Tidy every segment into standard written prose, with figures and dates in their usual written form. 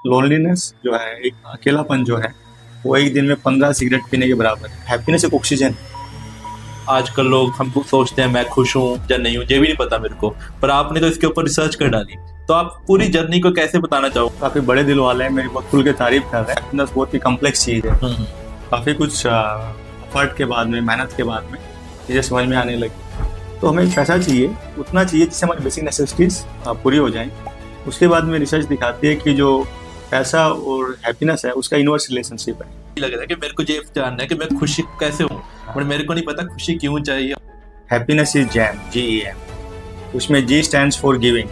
Loneliness जो है, एक अकेलापन जो है, वो एक दिन में 15 सिगरेट पीने के बराबर है। हैप्पीनेस एक ऑक्सीजन है। आजकल लोग हमको सोचते हैं मैं खुश हूँ या नहीं हूँ, ये भी नहीं पता मेरे को। पर आपने तो इसके ऊपर रिसर्च कर डाली, तो आप पूरी जर्नी को कैसे बताना चाहोगे? काफी बड़े दिल वाले हैं, मेरी बहुत खुल के तारीफ कर रहे हैं। हैप्पीनेस बहुत ही कम्प्लेक्स चीज है। हम्म। काफी कुछ एफर्ट के बाद में, मेहनत के बाद में चीजें समझ में आने लगी। तो हमें पैसा चाहिए, उतना चाहिए जिससे हमारी बेसिक नेसेसिटीज पूरी हो जाएं। उसके बाद में रिसर्च दिखाती है कि जो पैसा और हैप्पीनेस है उसका इनवर्स रिलेशनशिप है। लग रहा है कि मेरे को ये जानना है कि मैं खुशी कैसे हूँ, पर मेरे को नहीं पता खुशी क्यों चाहिए। Happiness is gem, GEM। उसमें G स्टैंड्स फॉर गिविंग,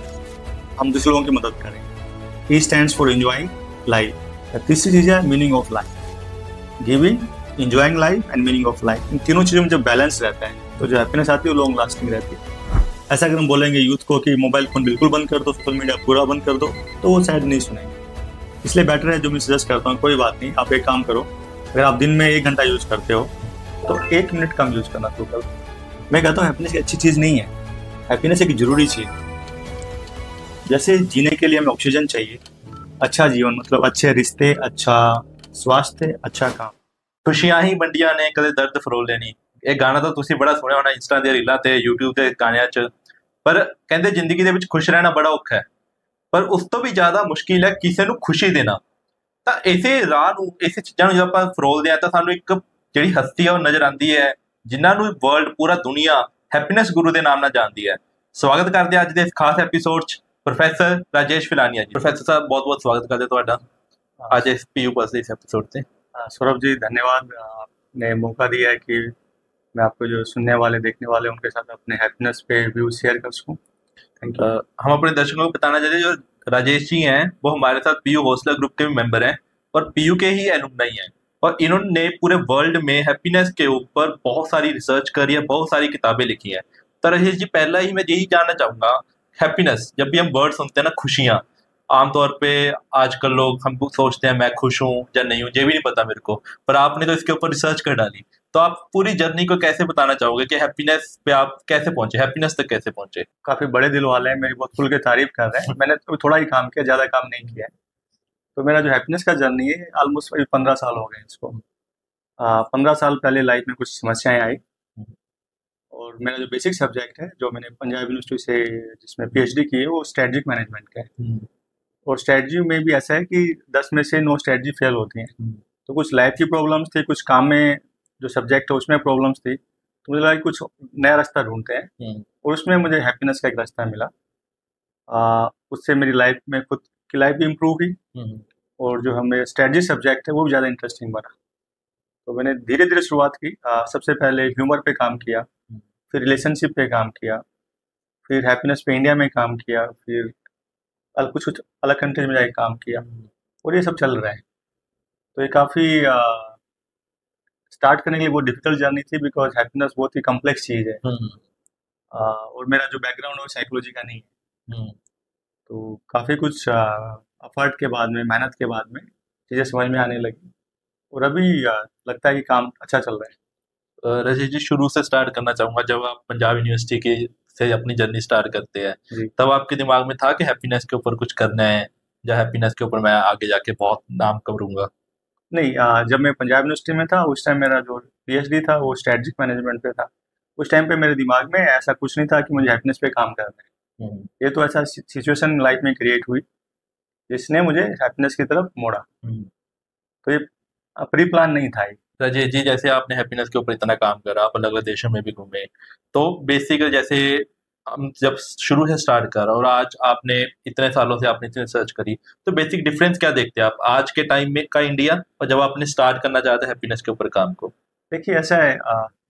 हम दूसरे लोगों की मदद करें। E stands for enjoying life. तीसरी चीज है meaning of life. Giving, enjoying life and meaning of life. इन तीनों चीजों में जब बैलेंस रहता है तो जो हैप्पीनेस आती है वो लॉन्ग लास्टिंग रहती है। ऐसा अगर हम बोलेंगे यूथ को कि मोबाइल फोन बिल्कुल बंद कर दो, सोशल मीडिया पूरा बंद कर दो, तो वो शायद नहीं सुनेंगे। इसलिए बेटर है, जो मैं सजेस्ट करता हूँ, कोई बात नहीं, आप एक काम करो, अगर आप दिन में 1 घंटा यूज करते हो तो 1 मिनट कम यूज करना शुरू करो। मैं कहता हूँ हैप्पीनेस एक अच्छी चीज नहीं है, हैप्पीनेस एक जरूरी चीज है। जैसे जीने के लिए हमें ऑक्सीजन चाहिए, अच्छा जीवन मतलब अच्छे रिश्ते, अच्छा स्वास्थ्य, अच्छा काम। खुशियां ही मंडियां ने कदे दर्द फरोल लेनी। ਇਹ ਗਾਣਾ ਤਾਂ ਤੁਸੀਂ ਬੜਾ ਸੁਣਿਆ ਹੋਣਾ, ਇੰਸਟਾ ਦੀਆਂ ਰੀਲਾਂ ਤੇ YouTube ਤੇ ਗਾਣਿਆਂ 'ਚ। ਪਰ ਕਹਿੰਦੇ ਜ਼ਿੰਦਗੀ ਦੇ ਵਿੱਚ ਖੁਸ਼ ਰਹਿਣਾ ਬੜਾ ਔਖਾ ਹੈ, ਪਰ ਉਸ ਤੋਂ ਵੀ ਜ਼ਿਆਦਾ ਮੁਸ਼ਕਿਲ ਹੈ ਕਿਸੇ ਨੂੰ ਖੁਸ਼ੀ ਦੇਣਾ। ਤਾਂ ਇਸੇ ਰਾਹ ਨੂੰ, ਇਸੇ ਚੀਜ਼ਾਂ ਨੂੰ ਜਦੋਂ ਆਪਾਂ ਫਰੋਲਦੇ ਆ ਤਾਂ ਸਾਨੂੰ ਇੱਕ ਜਿਹੜੀ ਹਸਤੀ ਹੈ ਉਹ ਨਜ਼ਰ ਆਉਂਦੀ ਹੈ, ਜਿਨ੍ਹਾਂ ਨੂੰ ਵਰਲਡ, ਪੂਰਾ ਦੁਨੀਆ ਹੈਪੀਨੈਸ ਗੁਰੂ ਦੇ ਨਾਮ ਨਾਲ ਜਾਣਦੀ ਹੈ। ਸਵਾਗਤ ਕਰਦੇ ਹਾਂ ਅੱਜ ਦੇ ਇਸ ਖਾਸ ਐਪੀਸੋਡ 'ਚ ਪ੍ਰੋਫੈਸਰ ਰਾਜੇਸ਼ ਫਿਲਾਨੀਆ ਜੀ। ਪ੍ਰੋਫੈਸਰ ਸਾਹਿਬ, ਬਹੁਤ ਬਹੁਤ ਸਵਾਗਤ ਕਰਦੇ ਤੁਹਾਡਾ आज इस पीयू बस इस एपिसोड से। सौरभ जी धन्यवाद, आपने मौका दिया है कि मैं आपको जो सुनने वाले, देखने वाले, उनके साथ अपने हैप्पीनेस पे व्यू शेयर कर सकूं। Thank you. हम अपने दर्शकों को बताना चाहते हैं, जो राजेश जी हैं वो हमारे साथ पीयू हौसला ग्रुप के भी मेंबर हैं और पीयू के ही एलुमनाई हैं। और इन्होंने पूरे वर्ल्ड में हैप्पीनेस के ऊपर बहुत सारी रिसर्च करी है, बहुत सारी किताबें लिखी हैं। तो राजेश जी, पहला ही मैं यही जानना चाहूंगा, हैप्पीनेस, जब भी हम वर्ड सुनते हैं ना, खुशियां, आमतौर पे आजकल लोग हमको सोचते हैं मैं खुश हूँ या नहीं हूँ, ये भी नहीं पता मेरे को। पर आपने तो इसके ऊपर रिसर्च कर डाली, तो आप पूरी जर्नी को कैसे बताना चाहोगे कि हैप्पीनेस पे आप कैसे पहुंचे, हैप्पीनेस तक कैसे पहुंचे? काफी बड़े दिल वाले हैं, मेरी बहुत खुल के तारीफ कर रहे हैं। मैंने तो थोड़ा ही काम किया, ज्यादा काम नहीं किया है। तो मेरा जो हैप्पीनेस का जर्नी है, ऑलमोस्ट 15 साल हो गए इसको। 15 साल पहले लाइफ में कुछ समस्याएं आई, और मेरा जो बेसिक सब्जेक्ट है, जो मैंने पंजाब यूनिवर्सिटी से जिसमें PhD की है, वो स्ट्रेटजिक मैनेजमेंट का है। और स्ट्रेटजी में भी ऐसा है कि 10 में से 9 स्ट्रेटजी फेल होती हैं। तो कुछ लाइफ की प्रॉब्लम्स थी, कुछ काम में जो सब्जेक्ट है उसमें प्रॉब्लम्स थी, तो मुझे लगा कि कुछ नया रास्ता ढूंढते हैं, और उसमें मुझे हैप्पीनेस का एक रास्ता मिला। उससे मेरी लाइफ में, खुद की लाइफ भी इम्प्रूव हुई, और जो हमें स्ट्रेटजी सब्जेक्ट है वो भी ज़्यादा इंटरेस्टिंग बना। तो मैंने धीरे धीरे शुरुआत की। सबसे पहले ह्यूमर पे काम किया, फिर रिलेशनशिप पे काम किया, फिर हैप्पीनेस पे इंडिया में काम किया, फिर कुछ कुछ अलग कंट्रीज में जाके काम किया, और ये सब चल रहा है। तो ये काफ़ी स्टार्ट करने के लिए बहुत डिफिकल्ट जर्नी थी, बिकॉज हैप्पीनेस बहुत ही कम्प्लेक्स चीज़ है। और मेरा जो बैकग्राउंड है वो साइकोलॉजी का नहीं है। तो काफ़ी कुछ एफर्ट के बाद में, मेहनत के बाद में चीज़ें समझ में आने लगी, और अभी लगता है कि काम अच्छा चल रहा है। राजेश जी, शुरू से स्टार्ट करना चाहूंगा। जब आप पंजाब यूनिवर्सिटी के से अपनी जर्नी स्टार्ट करते हैं, जी। तब आपके दिमाग में था कि हैप्पीनेस के ऊपर कुछ करना है, या हैप्पीनेस के ऊपर मैं आगे जाके बहुत नाम करूंगा? नहीं, जब मैं पंजाब यूनिवर्सिटी में था उस टाइम मेरा जो PhD था वो स्ट्रेटजिक मैनेजमेंट पे था। उस टाइम पे मेरे दिमाग में ऐसा कुछ नहीं था कि मुझे हैप्पीनेस पे काम करना है। ये तो ऐसा सिचुएशन लाइफ में क्रिएट हुई जिसने मुझे हैप्पीनेस की तरफ मोड़ा। तो ये प्री प्लान नहीं था ये। राजेश जी, जैसे आपने हैप्पीनेस के ऊपर इतना काम करा, आप अलग अलग देशों में भी घूमे, तो बेसिकली जैसे हम जब शुरू से स्टार्ट करा और आज आपने इतने सालों से आपने इतनी रिसर्च करी, तो बेसिक डिफरेंस क्या देखते हैं आप आज के टाइम में का इंडिया, और जब आपने स्टार्ट करना चाहते हैप्पीनेस के ऊपर काम को? देखिए, ऐसा है,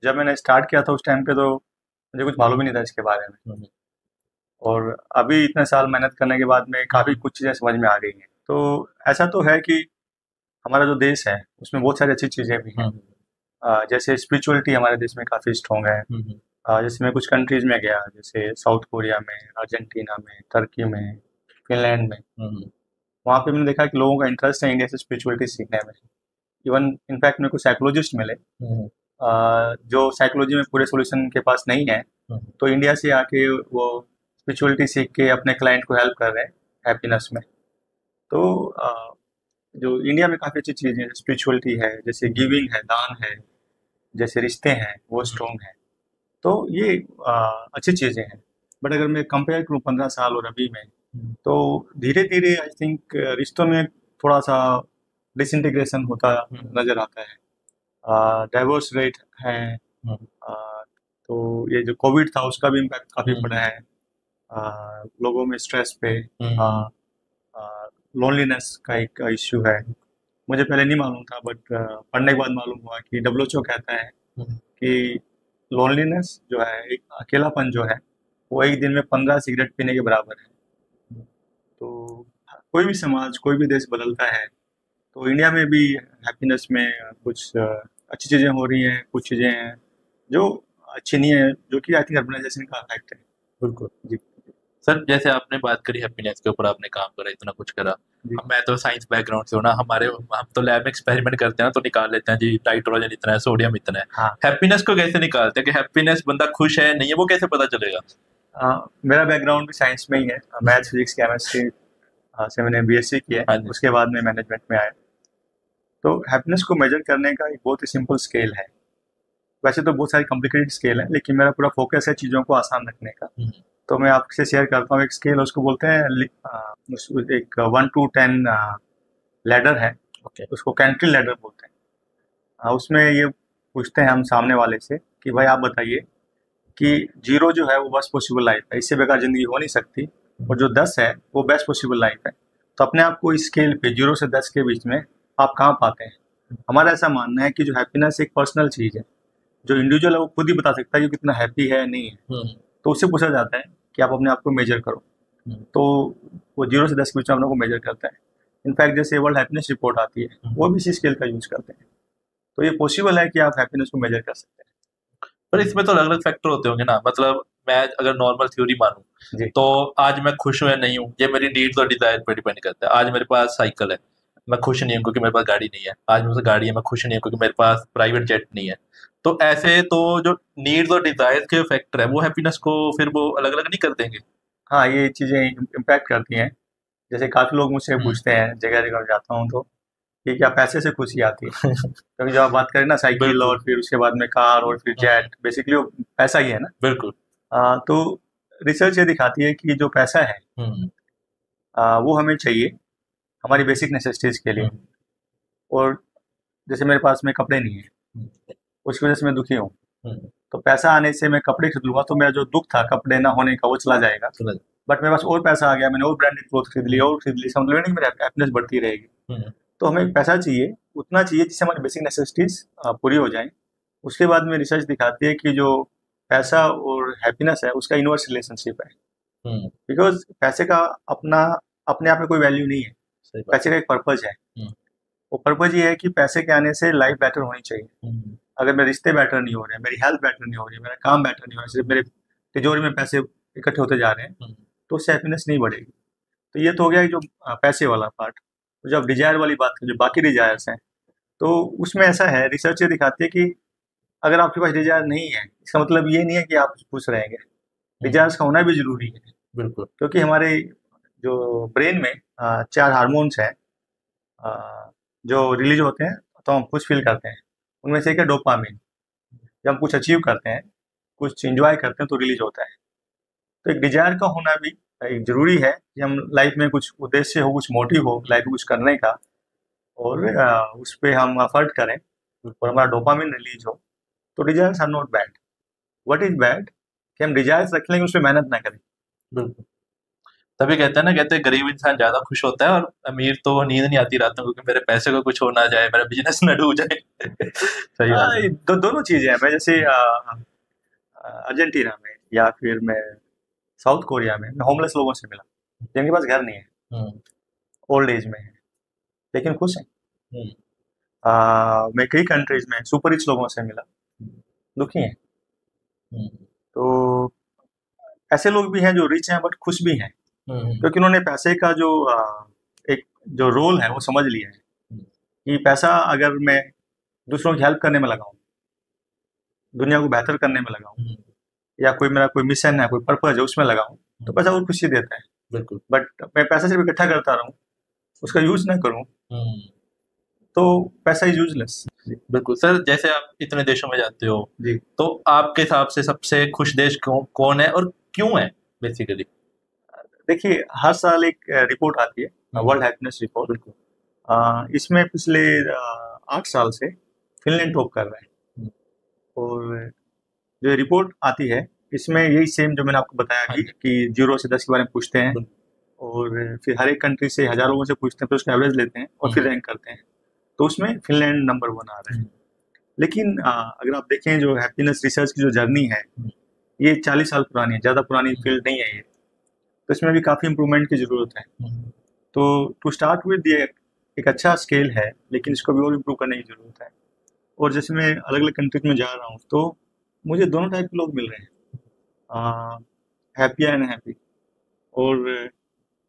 जब मैंने स्टार्ट किया था उस टाइम पे तो मुझे कुछ मालूम ही नहीं था इसके बारे में, और अभी इतने साल मेहनत करने के बाद में काफ़ी कुछ चीज़ें समझ में आ गई हैं। तो ऐसा तो है कि हमारा जो देश है उसमें बहुत सारी अच्छी चीज़ें भी हैं। जैसे स्पिरिचुअलिटी हमारे देश में काफ़ी स्ट्रॉन्ग है। जैसे मैं कुछ कंट्रीज में गया, जैसे साउथ कोरिया में, अर्जेंटीना में, टर्की में, फिनलैंड में, वहाँ पे मैंने देखा कि लोगों का इंटरेस्ट है इंडिया से स्पिरिचुअलिटी सीखने में। इवन इनफैक्ट मेरे को साइकोलॉजिस्ट मिले, जो साइकोलॉजी में पूरे सॉल्यूशन के पास नहीं है, तो इंडिया से आके वो स्पिरिचुअलिटी सीख के अपने क्लाइंट को हेल्प कर रहे हैं हैप्पीनेस में। तो जो इंडिया में काफ़ी अच्छी चीज़ें हैं, स्पिरिचुअलिटी है, जैसे गिविंग है, दान है, जैसे रिश्ते हैं वो स्ट्रॉन्ग हैं। तो ये अच्छी चीज़ें हैं। बट अगर मैं कंपेयर करूँ 15 साल और अभी में, तो धीरे धीरे आई थिंक रिश्तों में थोड़ा सा डिसइंटीग्रेशन होता नज़र आता है। डाइवोर्स रेट है। तो ये जो कोविड था उसका भी इम्पैक्ट काफ़ी पड़ा है। लोगों में स्ट्रेस पे, लोनलीनेस का एक इश्यू है। मुझे पहले नहीं मालूम था, बट पढ़ने के बाद मालूम हुआ कि डब्ल्यूएचओ कहता है कि लोनलीनेस जो है, एक अकेलापन जो है, वो एक दिन में 15 सिगरेट पीने के बराबर है। तो कोई भी समाज, कोई भी देश बदलता है, तो इंडिया में भी हैप्पीनेस में कुछ अच्छी चीज़ें हो रही हैं, कुछ चीज़ें हैं जो अच्छी नहीं है, जो कि आई थिंक अर्बनाइजेशन का इफेक्ट है। बिल्कुल जी। सर, जैसे आपने बात करी हैप्पीनेस के ऊपर, आपने काम करा, इतना कुछ करा। जी। मैं तो साइंस बैकग्राउंड से हूँ ना, हम तो लैब में एक्सपेरिमेंट करते हैं ना, तो निकाल लेते हैं जी नाइट्रोजन इतना है, सोडियम इतना है। हाँ। हैप्पीनेस को कैसे निकालते हैं कि हैप्पीनेस बंदा खुश है नहीं है, वो कैसे पता चलेगा? मेरा बैकग्राउंड भी साइंस में ही है, मैथ्स, फिजिक्स, केमिस्ट्री से मैंने बीएससी किया हाँ है, जी। उसके बाद में मैनेजमेंट में आया। तो हैप्पीनेस को मेजर करने का एक बहुत ही सिंपल स्केल है। वैसे तो बहुत सारी कॉम्प्लिकेटेड स्केल है, लेकिन मेरा पूरा फोकस है चीज़ों को आसान रखने का। तो मैं आपसे शेयर करता हूँ एक स्केल, उसको बोलते हैं एक 1 to 10 लैडर है, उसको कैंट्री लैडर बोलते हैं। उसमें ये पूछते हैं हम सामने वाले से कि भाई आप बताइए कि 0 जो है वो वर्स्ट पॉसिबल लाइफ है, इससे बेकार ज़िंदगी हो नहीं सकती, और जो 10 है वो बेस्ट पॉसिबल लाइफ है। तो अपने आप को इस स्केल पे 0 से 10 के बीच में आप कहाँ पाते हैं? हमारा ऐसा मानना है कि जो हैप्पीनेस एक पर्सनल चीज़ है, जो इंडिविजुअल है वो खुद ही बता सकता है कि कितना हैप्पी है नहीं है। तो उससे पूछा जाता है कि आप अपने आप को मेजर करो, तो वो 0 से 10 के बीच में अपने को मेजर करता है। इनफैक्ट जैसे वर्ल्ड हैप्पीनेस रिपोर्ट आती है, वो भी इसी स्केल का यूज करते हैं। तो ये पॉसिबल है कि आप हैप्पीनेस को मेजर कर सकते हैं। पर इसमें तो अलग अलग फैक्टर होते होंगे ना, मतलब मैं अगर नॉर्मल थ्योरी मानूं जी। तो आज मैं खुश हूं या नहीं हूं, ये मेरी नीड्स और डिजायर पर डिपेंड करता है। आज मेरे पास साइकिल है, मैं खुश नहीं हूं क्योंकि मेरे पास गाड़ी नहीं है। आज मेरे पास गाड़ी है, मैं खुश नहीं हूं क्योंकि मेरे पास प्राइवेट जेट नहीं है। तो ऐसे तो जो नीड्स और डिजायर के फैक्टर है वो हैप्पीनेस को फिर वो अलग अलग नहीं कर देंगे? हाँ, ये चीज़ें इम्पैक्ट करती हैं। जैसे काफ़ी लोग मुझसे पूछते हैं, जगह जगह जाता हूँ तो, कि क्या पैसे से खुशी आती है? क्योंकि जब आप बात करें ना साइकिल बिल्कुल। और फिर उसके बाद में कार और फिर जेट, बेसिकली वो पैसा ही है ना। बिल्कुल। तो रिसर्च ये दिखाती है कि जो पैसा है वो हमें चाहिए हमारी बेसिक नेसेसिटीज के लिए। और जैसे मेरे पास में कपड़े नहीं है, उसकी वजह से मैं दुखी हूँ। तो पैसा आने से मैं कपड़े खरीद लूंगा, तो मेरा जो दुख था कपड़े ना होने का वो चला जाएगा। बट मेरे पास और पैसा आ गया, मैंने और ब्रांडेड क्लोथ खरीद लिया और खरीद ली, समझ लो नहीं, मेरी हैप्पीनेस बढ़ती रहेगी। तो हमें पैसा चाहिए, उतना चाहिए जिससे हमारी बेसिक नेसेसिटीज पूरी हो जाए। उसके बाद में रिसर्च दिखाती है कि जो पैसा और हैप्पीनेस है उसका इनवर्स रिलेशनशिप है। बिकॉज पैसे का अपने आप में कोई वैल्यू नहीं है, पैसे का एक पर्पज है। वो पर्पज ये है कि पैसे के आने से लाइफ बेटर होनी चाहिए। अगर मेरे रिश्ते बेटर नहीं हो रहे हैं, मेरी हेल्थ बेटर नहीं हो रही है, मेरा काम बेटर नहीं हो रहा है, सिर्फ मेरे तिजोरी में पैसे इकट्ठे होते जा रहे हैं, तो उससे हैप्पीनेस नहीं बढ़ेगी। तो ये तो हो गया जो पैसे वाला पार्ट। तो जब डिजायर वाली बात करें, जो बाकी डिजायर्स हैं, तो उसमें ऐसा है, रिसर्च ये दिखाती है कि अगर आपके पास डिजायर नहीं है, इसका मतलब ये नहीं है कि आप खुश रहेंगे। डिजायर्स का होना भी जरूरी है। बिल्कुल। क्योंकि हमारे जो ब्रेन में 4 हार्मोन्स हैं जो रिलीज होते हैं तो हम खुश फील करते हैं। उनमें से एक है डोपामिन। जब हम कुछ अचीव करते हैं, कुछ इंजॉय करते हैं, तो रिलीज होता है। तो एक डिजायर का होना भी एक जरूरी है कि हम लाइफ में कुछ उद्देश्य हो, कुछ मोटिव हो लाइफ में कुछ करने का, और उस पर हम एफर्ट करें और हमारा डोपामिन रिलीज हो। तो desires are not bad. What is bad कि हम डिजायर्स रख लेंगे, उस पर मेहनत ना करें। बिल्कुल। तभी कहते हैं ना, कहते हैं गरीब इंसान ज्यादा खुश होता है, और अमीर तो नींद नहीं आती रात में क्योंकि मेरे पैसे को कुछ हो ना जाए, मेरा बिजनेस न डूब जाए। सही बात है। दोनों चीजें हैं। मैं जैसे अर्जेंटीना में या फिर मैं साउथ कोरिया में, मैं होमलेस लोगों से मिला जिनके पास घर नहीं है, ओल्ड एज में है, लेकिन खुश हैं। मैं कई कंट्रीज में सुपर रिच लोगों से मिला, दुखी हैं। तो ऐसे लोग भी हैं जो रिच हैं बट खुश भी हैं, क्योंकि उन्होंने पैसे का जो एक जो रोल है वो समझ लिया है कि पैसा अगर मैं दूसरों की हेल्प करने में लगाऊं, दुनिया को बेहतर करने में लगाऊं, या कोई मेरा कोई मिशन है, कोई पर्पज है, उसमें लगाऊं, तो पैसा और खुशी देता है। बिल्कुल। बट मैं पैसा सिर्फ इकट्ठा करता रहूं उसका यूज ना करूं तो पैसा इज यूजलेस। बिल्कुल सर, जैसे आप इतने देशों में जाते हो जी तो आपके हिसाब से सबसे खुश देश कौन है और क्यों है बेसिकली? देखिए, हर साल एक रिपोर्ट आती है, वर्ल्ड हैप्पीनेस रिपोर्ट। बिल्कुल। इसमें पिछले 8 साल से फिनलैंड टॉप कर रहा है। और जो रिपोर्ट आती है इसमें यही सेम जो मैंने आपको बताया कि 0 से 10 के बारे में पूछते हैं, और फिर हर एक कंट्री से 1000 लोगों से पूछते हैं, फिर उसका एवरेज लेते हैं और फिर रैंक करते हैं। तो उसमें फिनलैंड नंबर 1 आ रहा है। लेकिन अगर आप देखें जो हैप्पीनेस रिसर्च की जो जर्नी है ये 40 साल पुरानी है, ज़्यादा पुरानी फील्ड नहीं है ये। तो इसमें भी काफ़ी इम्प्रूवमेंट की ज़रूरत है। तो टू स्टार्ट विद ये एक अच्छा स्केल है, लेकिन इसको भी और इम्प्रूव करने की ज़रूरत है। और जैसे मैं अलग अलग कंट्रीज में जा रहा हूँ तो मुझे दोनों टाइप के लोग मिल रहे हैं, हैप्पी एंड हैप्पी। और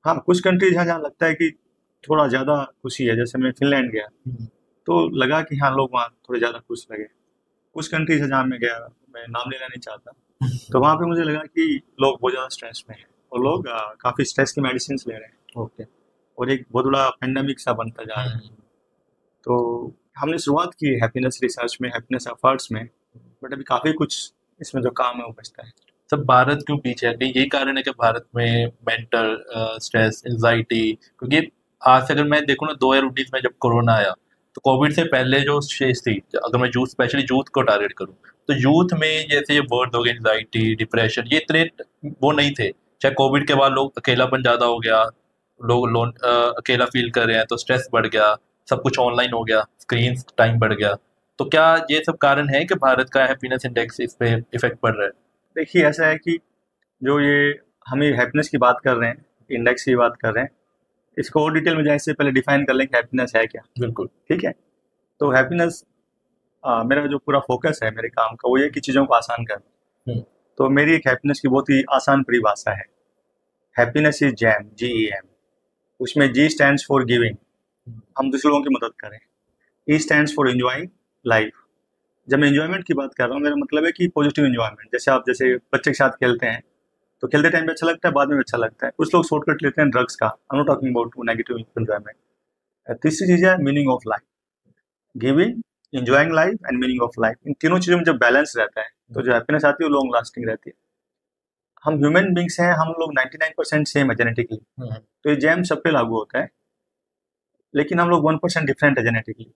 हाँ, कुछ कंट्रीज हैं जहाँ लगता है कि थोड़ा ज़्यादा खुशी है। जैसे मैं फिनलैंड गया तो लगा कि हाँ, लोग वहाँ थोड़े ज़्यादा खुश लगे। कुछ कंट्रीज है जहाँ मैं गया, मैं नाम लेना नहीं चाहता, तो वहाँ पे मुझे लगा कि लोग बहुत ज़्यादा स्ट्रेस में हैं और लोग काफ़ी स्ट्रेस की मेडिसिन ले रहे हैं। ओके। और एक बहुत बड़ा पेंडेमिक सा बनता जा रहा है। तो हमने शुरुआत की हैप्पीनेस रिसर्च में, हैप्पीनेस एफर्ट्स में, बट अभी काफ़ी कुछ इसमें जो काम है वो बचता है। सब भारत क्यों पीछे है? कहीं यही कारण है कि भारत में मेंटल स्ट्रेस, एंजाइटी, क्योंकि आज से अगर मैं देखूँ ना 2019 में जब कोरोना आया तो कोविड से पहले जो स्टेज थी, अगर मैं यूथ, स्पेशली यूथ को टारगेट करूँ, तो यूथ में जैसे ये वर्ड हो गया, एंजाइटी, डिप्रेशन, ये इतने वो नहीं थे। चाहे कोविड के बाद लोग अकेलापन ज़्यादा हो गया, लोग अकेला फील कर रहे हैं तो स्ट्रेस बढ़ गया, सब कुछ ऑनलाइन हो गया, स्क्रीन टाइम बढ़ गया। तो क्या ये सब कारण है कि भारत का हैप्पीनेस इंडेक्स इस पे इफेक्ट पड़ रहा है? देखिए, ऐसा है कि जो ये हम ये हैप्पीनेस की बात कर रहे हैं, इंडेक्स की बात कर रहे हैं, इसको और डिटेल में जाने से पहले डिफाइन कर लें कि हैप्पीनेस है क्या। बिल्कुल। ठीक है। तो हैप्पीनेस, मेरा जो पूरा फोकस है मेरे काम का वो ये कि चीज़ों को आसान करना। तो मेरी एक हैप्पीनेस की बहुत ही आसान परिभाषा है। Happiness is gem, GEM। उसमें G स्टैंड्स फॉर गिविंग, हम दूसरे लोगों की मदद करें। E stands for enjoying life. जब मैं एंजॉयमेंट की बात कर रहा हूँ, मेरा मतलब है कि पॉजिटिव एंजॉयमेंट। जैसे बच्चे के साथ खेलते हैं तो खेलते टाइम पे अच्छा लगता है, बाद में भी अच्छा लगता है। कुछ लोग शॉर्टकट लेते हैं ड्रग्स का। I am not talking about negative enjoyment. तीसरी चीज़ है meaning of life, giving, enjoying life and meaning of life. इन तीनों चीज़ों में जब बैलेंस रहता है तो जो हैप्पीनेस आती है वो लॉन्ग लास्टिंग रहती है। हम ह्यूमन बींग्स हैं, हम लोग 99% सेम है जेनेटिकली। तो ये जैम सब पे लागू होता है, लेकिन हम लोग 1% डिफरेंट है जेनेटिकली।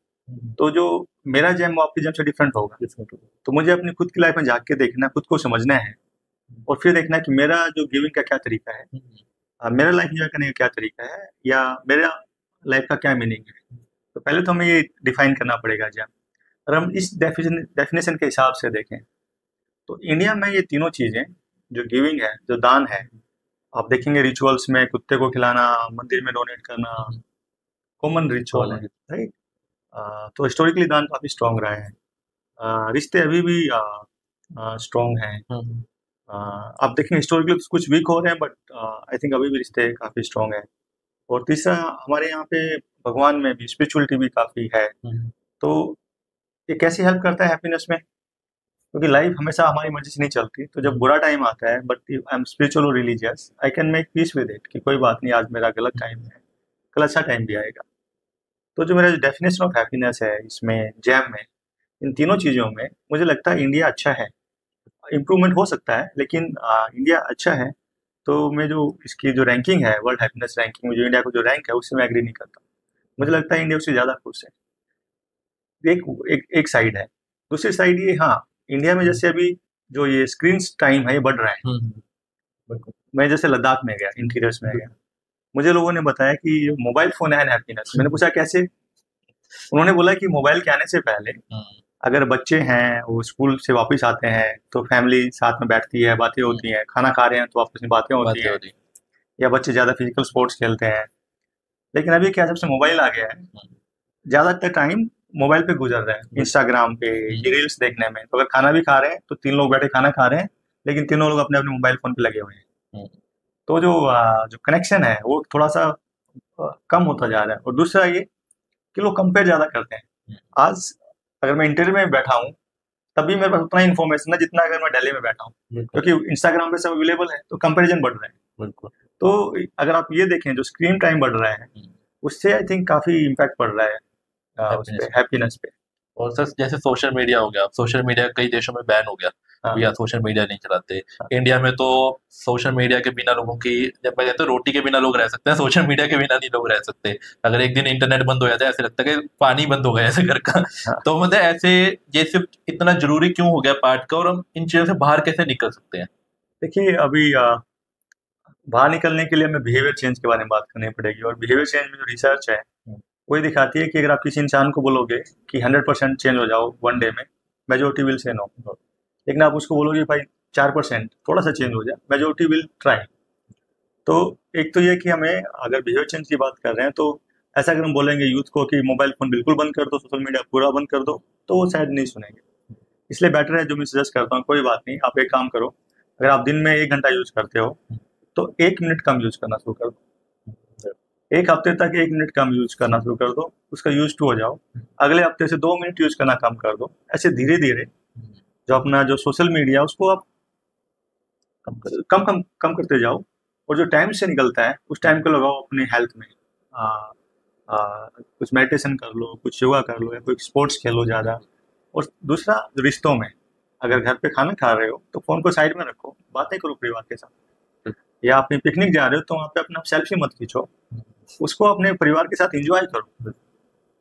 तो जो मेरा जैम वो आपके जैम से डिफरेंट होगा। तो मुझे अपनी खुद की लाइफ में झाँक के देखना, खुद को समझना है और फिर देखना है कि मेरा जो गिविंग का क्या तरीका है, मेरा लाइफ एंजॉय करने का क्या तरीका है, या मेरा लाइफ का क्या मीनिंग है। तो पहले तो हमें ये डिफाइन करना पड़ेगा जैम। और हम इस डेफिनेशन के हिसाब से देखें तो इंडिया में ये तीनों चीज़ें, जो गिविंग है, जो दान है, आप देखेंगे रिचुअल्स में कुत्ते को खिलाना, मंदिर में डोनेट करना कॉमन रिचुअल है, राइट। तो हिस्टोरिकली दान काफ़ी स्ट्रॉन्ग रहा है। रिश्ते अभी भी स्ट्रॉन्ग हैं। आप देखेंगे हिस्टोरिकली कुछ वीक हो रहे हैं, बट आई थिंक अभी भी रिश्ते काफ़ी स्ट्रॉन्ग हैं। और तीसरा, हमारे यहाँ पे भगवान में भी स्पिरिचुअलिटी भी काफ़ी है। तो ये कैसे हेल्प करता है हैप्पीनेस में, क्योंकि लाइफ हमेशा हमारी मर्जी से नहीं चलती। तो जब बुरा टाइम आता है, बट आई एम स्पिरिचुअल और religious, I can make peace with it कि कोई बात नहीं, आज मेरा गलत टाइम है, कल अच्छा टाइम भी आएगा। तो जो मेरा डेफिनेशन ऑफ हैप्पीनेस है इसमें, जैम में, इन तीनों चीज़ों में मुझे लगता है इंडिया अच्छा है। इम्प्रूवमेंट हो सकता है, लेकिन इंडिया अच्छा है। तो मैं जो इसकी जो रैंकिंग है, वर्ल्ड हैप्पीनेस रैंकिंग में जो इंडिया को जो रैंक है, उससे मैं एग्री नहीं करता। मुझे लगता है इंडिया उससे ज़्यादा खुश है। एक साइड है। दूसरी साइड ये, हाँ, इंडिया में जैसे अभी जो ये स्क्रीन टाइम है ये बढ़ रहा है। मैं जैसे लद्दाख में गया, इंटीरियर्स में गया, मुझे लोगों ने बताया कि मोबाइल फोन है हैप्पीनेस। मैंने पूछा कैसे? उन्होंने बोला कि मोबाइल के आने से पहले अगर बच्चे हैं वो स्कूल से वापस आते हैं तो फैमिली साथ में बैठती है, बातें होती हैं, खाना खा रहे हैं तो आपस में बातें होती हैं, या बच्चे ज़्यादा फिजिकल स्पोर्ट्स खेलते हैं। लेकिन अभी क्या, जब से मोबाइल आ गया है, ज़्यादातर टाइम मोबाइल पे गुजर रहे हैं, इंस्टाग्राम पे, ये रील्स देखने में। तो अगर खाना भी खा रहे हैं तो 3 लोग बैठे खाना खा रहे हैं, लेकिन तीनों लोग अपने अपने मोबाइल फोन पे लगे हुए हैं। तो जो कनेक्शन है वो थोड़ा सा कम होता जा रहा है। और दूसरा ये कि लोग कंपेयर ज़्यादा करते हैं। आज अगर मैं इंटरव्यू में बैठा हूँ तभी मेरे पास उतना ही इन्फॉर्मेशन है जितना अगर मैं दिल्ली में बैठा हूँ, क्योंकि इंस्टाग्राम पे सब अवेलेबल है, तो कंपैरिजन बढ़ रहा है। तो अगर आप ये देखें, जो स्क्रीन टाइम बढ़ रहा है उससे आई थिंक काफ़ी इम्पैक्ट पड़ रहा है उस हैप्पीनेस पे, हैप्पीनेस पे। और सर जैसे सोशल मीडिया हो गया, सोशल मीडिया कई देशों में बैन हो गया, हाँ भैया सोशल मीडिया नहीं चलाते। हाँ इंडिया में तो सोशल मीडिया के बिना लोगों की, जब मैं कहता हूँ रोटी के बिना लोग रह सकते हैं, सोशल मीडिया के बिना नहीं लोग रह सकते। अगर एक दिन इंटरनेट बंद हो जाता है ऐसे लगता है कि पानी बंद हो गया ऐसे घर का। हाँ। तो मतलब ऐसे ये सिर्फ इतना जरूरी क्यों हो गया पार्ट का, और हम इन चीजों से बाहर कैसे निकल सकते हैं? देखिए अभी बाहर निकलने के लिए हमें बिहेवियर चेंज के बारे में बात करनी पड़ेगी, और बिहेवियर चेंज में जो रिसर्च है वही दिखाती है कि अगर आप किसी इंसान को बोलोगे कि 100% चेंज हो जाओ वन डे में, मेजोरिटी विल से नो। लेकिन आप उसको बोलोगे भाई 4% थोड़ा सा चेंज हो जाए, मेजोरिटी विल ट्राई। तो एक तो ये कि हमें अगर बिहेवियर चेंज की बात कर रहे हैं तो ऐसा अगर हम बोलेंगे यूथ को कि मोबाइल फ़ोन बिल्कुल बंद कर दो, सोशल मीडिया पूरा बंद कर दो, तो वो शायद नहीं सुनेंगे। इसलिए बेटर है, जो मैं सजेस्ट करता हूँ, कोई बात नहीं, आप एक काम करो, अगर आप दिन में 1 घंटा यूज़ करते हो तो 1 मिनट कम यूज़ करना शुरू कर दो। एक हफ्ते तक 1 मिनट कम यूज़ करना शुरू कर दो, उसका यूज टू हो जाओ। अगले हफ्ते से 2 मिनट यूज़ करना कम कर दो। ऐसे धीरे धीरे जो अपना जो सोशल मीडिया उसको आप कम कम कम करते जाओ, और जो टाइम से निकलता है उस टाइम को लगाओ अपने हेल्थ में। आ, कुछ मेडिटेशन कर लो, कुछ योगा कर लो, या कोई स्पोर्ट्स खेलो ज़्यादा। और दूसरा, रिश्तों में, अगर घर पे खाना खा रहे हो तो फ़ोन को साइड में रखो, बातें करो परिवार के साथ। या आप पिकनिक जा रहे हो तो वहाँ पे अपना सेल्फी मत खींचो, उसको अपने परिवार के साथ एंजॉय करो।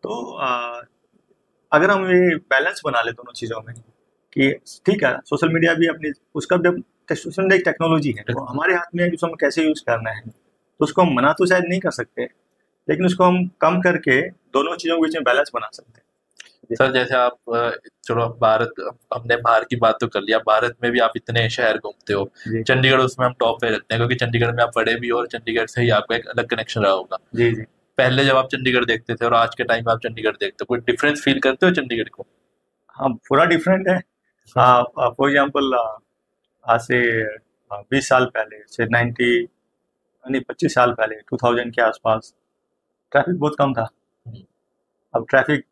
तो अगर हम ये बैलेंस बना ले दोनों चीज़ों में कि ठीक है, सोशल मीडिया भी अपनी, उसका भी सोशल मीडिया एक टेक्नोलॉजी है, वो हमारे हाथ में है कि उसको हम कैसे यूज़ करना है। तो उसको हम मना तो शायद नहीं कर सकते, लेकिन उसको हम कम करके दोनों चीज़ों के बीच में बैलेंस बना सकते हैं। सर जैसे आप चलो भारत, हमने बाहर की बात तो कर लिया, भारत में भी आप इतने शहर घूमते हो, जी चंडीगढ़ उसमें हम टॉप पे रखते हैं क्योंकि चंडीगढ़ में आप पढ़े भी हो और चंडीगढ़ से ही आपका एक अलग कनेक्शन रहा होगा। जी जी। पहले जब आप चंडीगढ़ देखते थे और आज के टाइम में आप चंडीगढ़ देखते हो, कोई डिफरेंस फील करते हो चंडीगढ़ को? हाँ, पूरा डिफरेंट है। फॉर एग्जाम्पल, आज से 20 साल पहले से 90, नहीं 25 साल पहले, 2000 के आसपास ट्रैफिक बहुत कम था। अब ट्रैफिक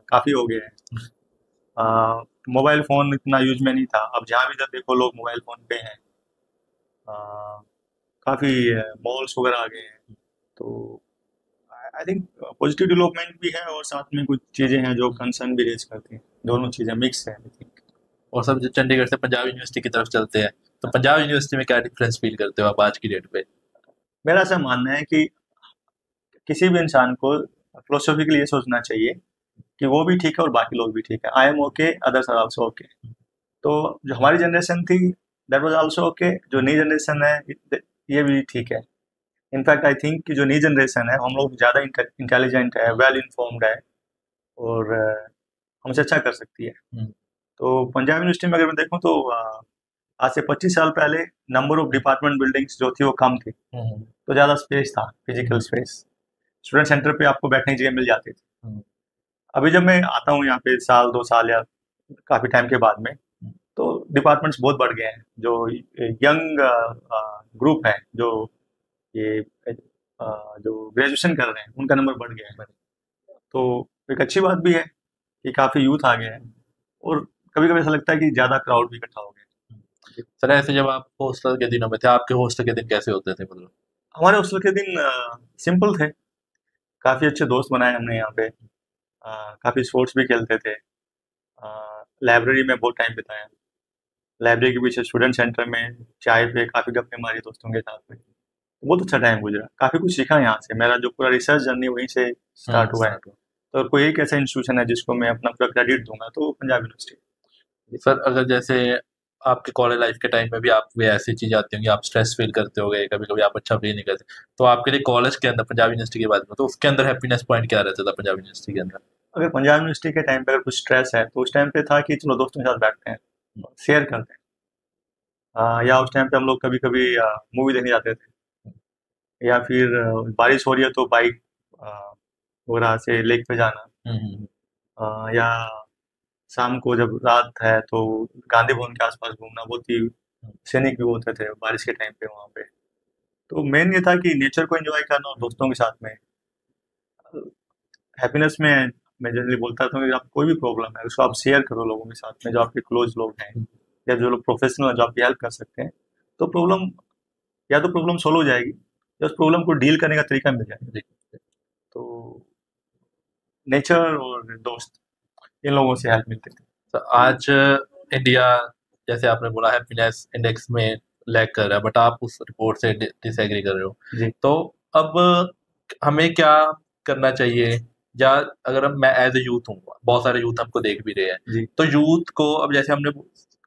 काफ़ी हो गया है। मोबाइल फ़ोन इतना यूज में नहीं था, अब जहाँ भी जब देखो लोग मोबाइल फ़ोन पे हैं। काफ़ी मॉल्स वगैरह आ गए हैं। तो आई थिंक पॉजिटिव डेवलपमेंट भी है, और साथ में कुछ चीज़ें हैं जो कंसर्न भी रेज करती हैं। दोनों चीज़ें मिक्स है आई थिंक। और सब जो चंडीगढ़ से पंजाब यूनिवर्सिटी की तरफ चलते हैं, तो पंजाब यूनिवर्सिटी में क्या डिफरेंस फील करते हो आप आज की डेट पे? मेरा ऐसा मानना है कि किसी भी इंसान को फिलोसॉफिकली ये सोचना चाहिए कि वो भी ठीक है और बाकी लोग भी ठीक है। I am okay, others are also okay. तो जो हमारी जनरेशन थी, दैट वाज आल्सो ओके। जो नई जनरेशन है, ये भी ठीक है। इनफैक्ट आई थिंक कि जो नई जनरेशन है, हम लोग ज़्यादा इंटेलिजेंट है, वेल इन्फॉर्म्ड है, और हमसे अच्छा कर सकती है। हम्म, तो पंजाब यूनिवर्सिटी में अगर मैं देखूँ तो आज से 25 साल पहले नंबर ऑफ डिपार्टमेंट बिल्डिंग्स जो थी वो कम थी, हम्म, तो ज़्यादा स्पेस था, फिजिकल स्पेस। स्टूडेंट सेंटर पे आपको बैठने की जगह मिल जाती थी। हम्म, अभी जब मैं आता हूँ यहाँ पे साल 2 साल या काफ़ी टाइम के बाद में, तो डिपार्टमेंट्स बहुत बढ़ गए हैं। जो यंग ग्रुप है, जो ये जो ग्रेजुएशन कर रहे हैं, उनका नंबर बढ़ गया है। तो एक अच्छी बात भी है कि काफ़ी यूथ आ गए हैं, और कभी कभी ऐसा लगता है कि ज़्यादा क्राउड भी इकट्ठा हो गया। सर ऐसे जब आप हॉस्टल के दिनों में थे, आपके हॉस्टल के दिन कैसे होते थे मतलब? हमारे हॉस्टल के दिन सिंपल थे। काफ़ी अच्छे दोस्त बनाए हमने यहाँ पे। काफ़ी स्पोर्ट्स भी खेलते थे। लाइब्रेरी में बहुत टाइम बिताया। लाइब्रेरी के पीछे स्टूडेंट सेंटर में चाय पे काफ़ी गप्पे मारी दोस्तों के साथ में। बहुत अच्छा टाइम गुजरा, काफ़ी कुछ सीखा यहाँ से। मेरा जो पूरा रिसर्च जर्नी वहीं से स्टार्ट हुआ है। स्टार्ट हो। तो कोई एक ऐसा इंस्टीट्यूशन है जिसको मैं अपना पूरा क्रेडिट दूंगा, तो वो पंजाब यूनिवर्सिटी। सर अगर जैसे आपके कॉलेज लाइफ के टाइम में भी आप भी ऐसी चीजें आती होंगी, आप स्ट्रेस फील करते होगे, कभी कभी आप अच्छा फील नहीं करते, तो आपके लिए कॉलेज के अंदर पंजाब यूनिवर्सिटी के बाद में तो उसके अंदर हैप्पीनेस पॉइंट क्या रहता था पंजाब यूनिवर्सिटी के अंदर? अगर पंजाब यूनिवर्सिटी के टाइम पे अगर कुछ स्ट्रेस है, तो उस टाइम पे था कि चलो दोस्तों के साथ बैठते हैं, शेयर करते हैं। या उस टाइम पे हम लोग कभी कभी मूवी देखने जाते थे, या फिर बारिश हो रही है तो बाइक वगैरह से लेक पे जाना। हम्म, या शाम को जब रात है तो गांधी भवन के आसपास घूमना। बहुत ही सैनिक भी होते थे बारिश के टाइम पे वहाँ पे। तो मेन ये था कि नेचर को एंजॉय करना, और दोस्तों के साथ में हैप्पीनेस में। मैं जनरली बोलता था कि आप कोई भी प्रॉब्लम है उसको आप शेयर करो लोगों के साथ में, जो आपके क्लोज लोग हैं, या जो लोग प्रोफेशनल है जो आपकी हेल्प कर सकते हैं। तो प्रॉब्लम, या तो प्रॉब्लम सोल्व हो जाएगी, या उस प्रॉब्लम को डील करने का तरीका मिल जाएगा। नेचर और दोस्त, इन लोगों से हेल्प मिलती थी। तो आज इंडिया, जैसे आपने बोला, हैप्पीनेस इंडेक्स में लैग कर रहा है, बट आप उस रिपोर्ट से डिसएग्री कर रहे हो। जी तो अब हमें क्या करना चाहिए? या अगर मैं एज ए यूथ हूँ, बहुत सारे यूथ हमको देख भी रहे हैं, जी तो यूथ को अब जैसे हमने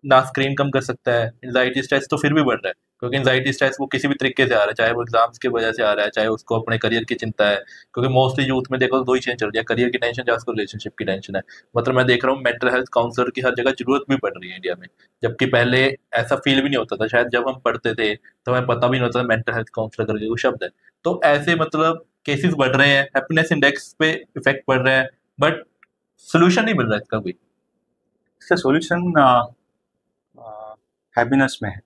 ना स्क्रीन कम कर सकता है, एंजाइटी स्ट्रेस तो फिर भी बढ़ रहा है, क्योंकि एंजाइटी स्ट्रेस वो किसी भी तरीके से आ रहा है, चाहे वो एग्जाम्स की वजह से आ रहा है, चाहे उसको अपने करियर की चिंता है, क्योंकि मोस्टली यूथ में देखो तो दो ही चीजें चल रही है, करियर की टेंशन या उसको रिलेशनशिप की टेंशन है। मतलब मैं देख रहा हूँ मेंटल हेल्थ काउंसलर की हर जगह जरूरत भी पड़ रही है इंडिया में, जबकि पहले ऐसा फील भी नहीं होता था, शायद जब हम पढ़ते थे तो हमें पता भी नहीं होता था मेंटल हेल्थ काउंसलर करके कोई शब्द है। तो ऐसे मतलब केसेस बढ़ रहे हैं, हैप्पीनेस इंडेक्स पे इफेक्ट पड़ रहा है, बट सोल्यूशन नहीं मिल रहा है इसका कोई। इसका सॉल्यूशन हैप्पीनेस में है।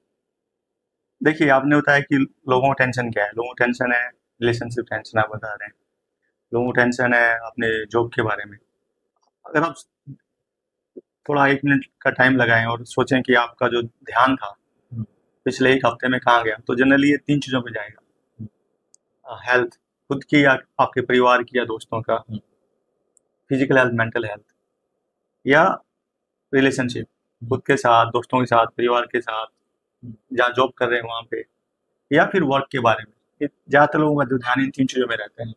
देखिए, आपने बताया कि लोगों को टेंशन क्या है। लोगों को टेंशन है रिलेशनशिप टेंशन, आप बता रहे हैं। लोगों को टेंशन है अपने जॉब के बारे में। अगर आप थोड़ा 1 मिनट का टाइम लगाएं और सोचें कि आपका जो ध्यान था पिछले 1 हफ्ते में कहाँ गया, तो जनरली ये 3 चीज़ों पे जाएगा। हेल्थ, खुद की या आपके परिवार की या दोस्तों का, फिजिकल हेल्थ, मेंटल हेल्थ, या रिलेशनशिप, खुद के साथ, दोस्तों के साथ, परिवार के साथ, जहाँ जॉब कर रहे हैं वहाँ पे, या फिर वर्क के बारे में। ये ज़्यादातर लोगों का जो ध्यान इन 3 चीज़ों में रहता है।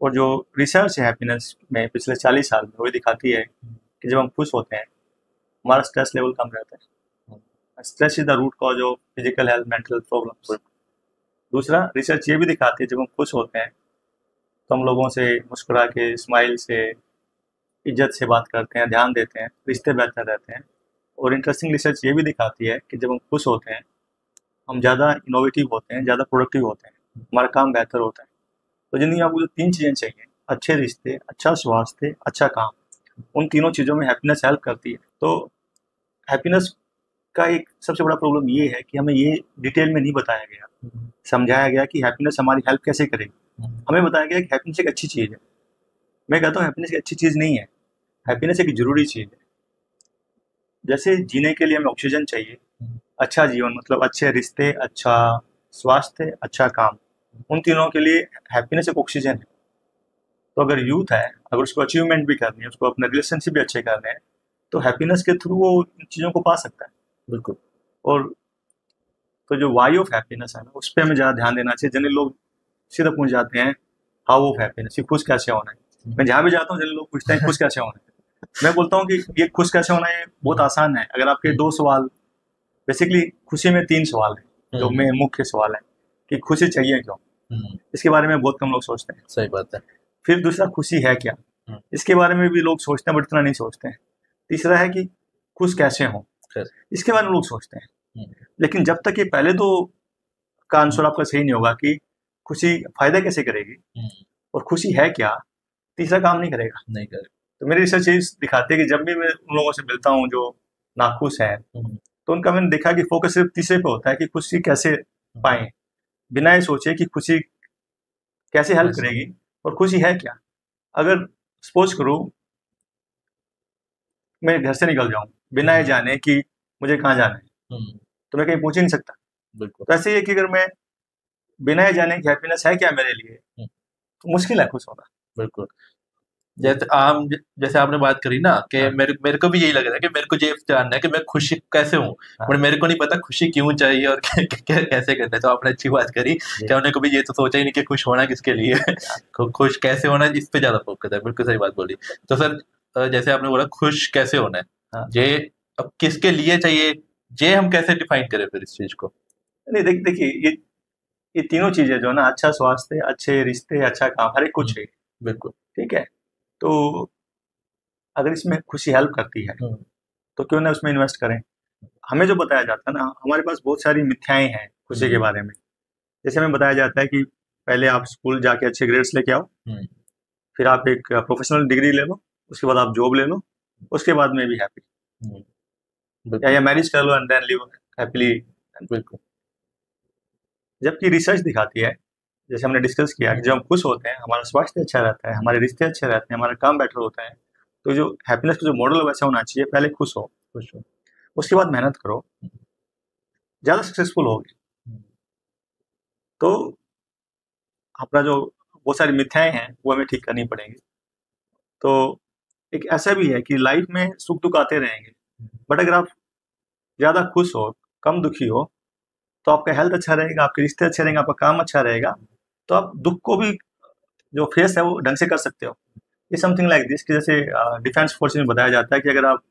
और जो रिसर्च है हैप्पीनेस में पिछले 40 साल में, वो दिखाती है कि जब हम खुश होते हैं हमारा स्ट्रेस लेवल कम रहता है। Stress is the root cause of physical health, mental health problems. दूसरा, रिसर्च ये भी दिखाती है जब हम खुश होते हैं तो हम लोगों से मुस्कुरा के, स्माइल से, इज्जत से बात करते हैं, ध्यान देते हैं, रिश्ते बेहतर रहते हैं। और इंटरेस्टिंग रिसर्च ये भी दिखाती है कि जब हम खुश होते हैं हम ज़्यादा इनोवेटिव होते हैं, ज़्यादा प्रोडक्टिव होते हैं, हमारा काम बेहतर होता है। तो ज़िंदगी में आपको जो 3 चीज़ें चाहिए, अच्छे रिश्ते, अच्छा स्वास्थ्य, अच्छा काम, उन तीनों चीज़ों में हैप्पीनेस हेल्प करती है। तो हैप्पीनेस का एक सबसे बड़ा प्रॉब्लम ये है कि हमें ये डिटेल में नहीं बताया गया, समझाया गया कि हैप्पीनेस हमारी हेल्प कैसे करेगी। हमें बताया गया कि हैप्पीनेस एक अच्छी चीज़ है। मैं कहता हूँ हैप्पीनेस एक अच्छी चीज़ नहीं है, हैप्पीनेस एक ज़रूरी चीज़ है। जैसे जीने के लिए हमें ऑक्सीजन चाहिए, अच्छा जीवन मतलब अच्छे रिश्ते, अच्छा स्वास्थ्य, अच्छा काम, उन तीनों के लिए हैप्पीनेस एक ऑक्सीजन है। तो अगर यूथ है, अगर उसको अचीवमेंट भी करनी है, उसको अपने रिलेशनशिप भी अच्छे करने हैं, तो हैप्पीनेस के थ्रू वो इन चीज़ों को पा सकता है। बिल्कुल। और तो जो वाई ऑफ हैप्पीनेस है ना, उस पर हमें ज़्यादा ध्यान देना चाहिए। जनरली लोग सीधा पूछ जाते हैं हाउ ऑफ हैप्पीनेस, ये खुश कैसे होना है। मैं जहाँ भी जाता हूँ जनरली लोग पूछते हैं खुश कैसे होना है। मैं बोलता हूँ कि ये खुश कैसे होना है बहुत आसान है। अगर आपके 2 सवाल, बेसिकली खुशी में 3 सवाल हैं जो में मुख्य सवाल है कि खुशी चाहिए क्यों, इसके बारे में बहुत कम लोग सोचते हैं। सही बात है। फिर दूसरा, खुशी है क्या, इसके बारे में भी लोग सोचते हैं बट इतना नहीं सोचते हैं। तीसरा है कि खुश कैसे हों, इसके बारे में लोग सोचते हैं। लेकिन जब तक ये पहले दो का आंसर आपका सही नहीं होगा कि खुशी फायदा कैसे करेगी और खुशी है क्या, तीसरा काम नहीं करेगा। नहीं करेगा। तो मेरी रिसर्च ये दिखाती है कि जब भी मैं उन लोगों से मिलता हूँ जो नाखुश हैं, तो उनका मैंने देखा कि फोकस सिर्फ तीसरे पे होता है कि खुशी कैसे पाएं, बिना ये सोचे कि खुशी कैसे हेल्प करेगी और खुशी है क्या। अगर सपोज करो मैं घर से निकल जाऊं बिना ये जाने कि मुझे कहाँ जाना है, तो मैं कहीं पहुंच ही नहीं सकता। बिल्कुल। तो ऐसे ही है कि अगर मैं बिना ये जाने कि हैप्पीनेस है क्या मेरे लिए, तो मुश्किल है खुश होना। बिल्कुल। जैसे आपने बात करी ना कि मेरे को भी यही लग रहा है कि मेरे को ये जानना है कि मैं खुशी कैसे हूँ, बट मेरे को नहीं पता खुशी क्यों चाहिए और कैसे करना है। तो आपने अच्छी बात करी कि उन्हें कभी ये तो सोचा ही नहीं कि खुश होना किसके लिए है। खुश कैसे होना इस पे ज्यादा फोकस है। बिल्कुल सही बात बोली। तो सर जैसे आपने बोला खुश कैसे होना है, ये अब किसके लिए चाहिए, ये हम कैसे डिफाइन करें फिर इस चीज को? नहीं, देखिए ये तीनों चीजें जो है ना, अच्छा स्वास्थ्य, अच्छे रिश्ते, अच्छा काम, हर एक कुछ है। बिल्कुल। ठीक है, तो अगर इसमें खुशी हेल्प करती है तो क्यों ना उसमें इन्वेस्ट करें। हमें जो बताया जाता है ना, हमारे पास बहुत सारी मिथ्याएं हैं खुशी के बारे में। जैसे हमें बताया जाता है कि पहले आप स्कूल जाके अच्छे ग्रेड्स लेके आओ, फिर आप एक प्रोफेशनल डिग्री ले लो, उसके बाद आप जॉब ले लो, उसके बाद में भी हैप्पी, या मैरिज कर लो एंड देन लिव हैप्पीली। बिल्कुल। जबकि रिसर्च दिखाती है, जैसे हमने डिस्कस किया, कि जब हम खुश होते हैं हमारा स्वास्थ्य अच्छा रहता है, हमारे रिश्ते अच्छे रहते हैं, हमारा काम बेटर होता है। तो जो हैप्पीनेस का जो मॉडल वैसा होना चाहिए, पहले खुश हो, उसके बाद मेहनत करो, ज़्यादा सक्सेसफुल होगे। तो अपना जो बहुत सारी मिथ्याएं हैं वो हमें ठीक करनी पड़ेंगी। तो एक ऐसा भी है कि लाइफ में सुख दुख आते रहेंगे, बट अगर आप ज़्यादा खुश हो, कम दुखी हो, तो आपका हेल्थ अच्छा रहेगा, आपके रिश्ते अच्छे रहेंगे, आपका काम अच्छा रहेगा, तो आप दुख को भी जो फेस है वो ढंग से कर सकते हो। ये समथिंग लाइक दिस कि जैसे डिफेंस फोर्स में बताया जाता है कि अगर आप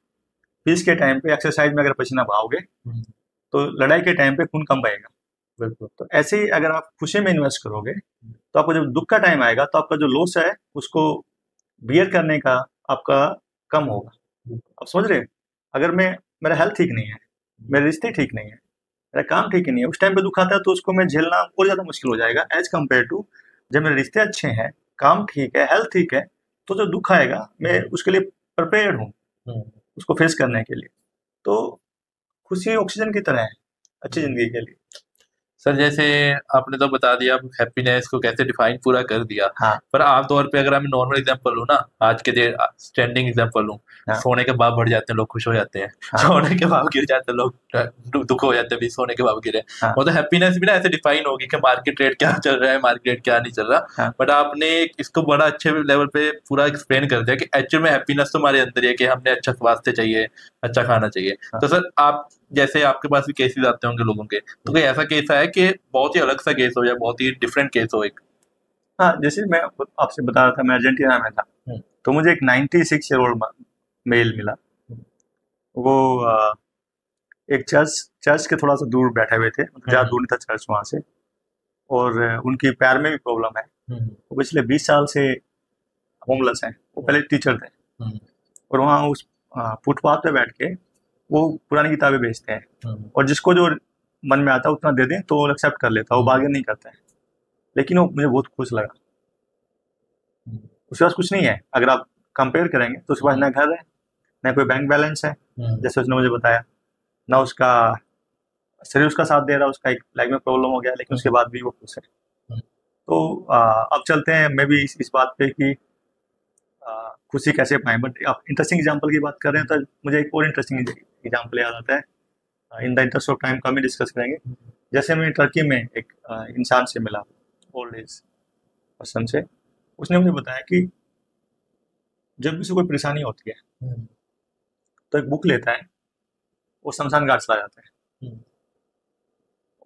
पीस के टाइम पे एक्सरसाइज में अगर पसीना बहाओगे तो लड़ाई के टाइम पे खून कम बहेगा। बिल्कुल। तो ऐसे ही अगर आप खुशी में इन्वेस्ट करोगे तो आपको जब दुख का टाइम आएगा तो आपका जो लॉस है उसको बियर करने का आपका कम होगा। आप समझ रहे हैं? अगर मेरा हेल्थ ठीक नहीं है, मेरे रिश्ते ठीक नहीं है, मेरा काम ठीक नहीं है, उस टाइम पे दुख आता है तो उसको मैं झेलना और ज़्यादा मुश्किल हो जाएगा एज कम्पेयर टू जब मेरे रिश्ते अच्छे हैं, काम ठीक है, हेल्थ ठीक है, तो जो दुख आएगा मैं उसके लिए प्रिपेयर्ड हूँ उसको फेस करने के लिए। तो खुशी ऑक्सीजन की तरह है अच्छी जिंदगी के लिए। सर जैसे आपने तो बता दिया हैप्पीनेस को कैसे डिफाइन पूरा कर दिया, हाँ पर आमतौर पे अगर मैं नॉर्मल एग्जांपल लूँ ना, आज के दिन स्टैंडिंग एग्जांपल लूँ, हाँ। सोने के भाव बढ़ जाते हैं लोग खुश हो जाते हैं, हाँ। सोने के भाव गिर जाते हैं लोग दुख हो जाते हैं भी सोने के भाव गिरे। हाँ। मतलब हैप्पीनेस भी ना ऐसे डिफाइन होगी कि मार्केट रेट क्या चल रहा है, मार्केट रेट क्या नहीं चल रहा। हाँ। बट आपने इसको बड़ा अच्छे लेवल पे पूरा एक्सप्लेन कर दिया कि एक्चुअल में हैप्पीनेस तो हमारे अंदर ही है कि हमने अच्छा स्वास्थ्य चाहिए, अच्छा खाना चाहिए। हाँ। तो सर आप जैसे आपके पास भी केसेस आते होंगे लोगों के, तो कोई ऐसा केस है कि बहुत ही अलग सा केस हो या बहुत ही डिफरेंट केस हो एक? हाँ, जैसे मैं आपसे बता रहा था मैं अर्जेंटीना में था, तो मुझे एक 96 ईयर ओल्ड मेल मिला। वो एक चर्च के थोड़ा सा दूर बैठे हुए थे, ज़्यादा दूर नहीं था चर्च वहाँ से, और उनकी पैर में भी प्रॉब्लम है। वो पिछले 20 साल से होमलेस हैं। वो पहले टीचर थे और वहाँ उस फुटपाथ पे बैठ के वो पुरानी किताबें बेचते हैं और जिसको जो मन में आता है उतना दे दें तो वो एक्सेप्ट कर लेता है, वो बार्गेन नहीं करता है। लेकिन वो मुझे बहुत खुश लगा। उसके पास कुछ नहीं है, अगर आप कंपेयर करेंगे तो उसके पास ना घर है, ना कोई बैंक बैलेंस है जैसे उसने मुझे बताया, ना उसका शरीर उसका साथ दे रहा, उसका एक लाइफ में प्रॉब्लम हो गया, लेकिन उसके बाद भी वो खुश है। तो अब चलते हैं मैं भी इस बात पे कि खुशी कैसे पाएं। बट आप इंटरेस्टिंग एग्जांपल की बात कर रहे हैं तो मुझे एक और इंटरेस्टिंग एग्जांपल याद आता है। In the interest of time come he discuss करेंगे। जैसे मैं टर्की में एक इंसान से मिला, ओल्ड एज पर्सन से। उसने मुझे बताया कि जब भी उसे कोई परेशानी होती है तो एक बुक लेता है, वो शमशान घाट चला जाता है,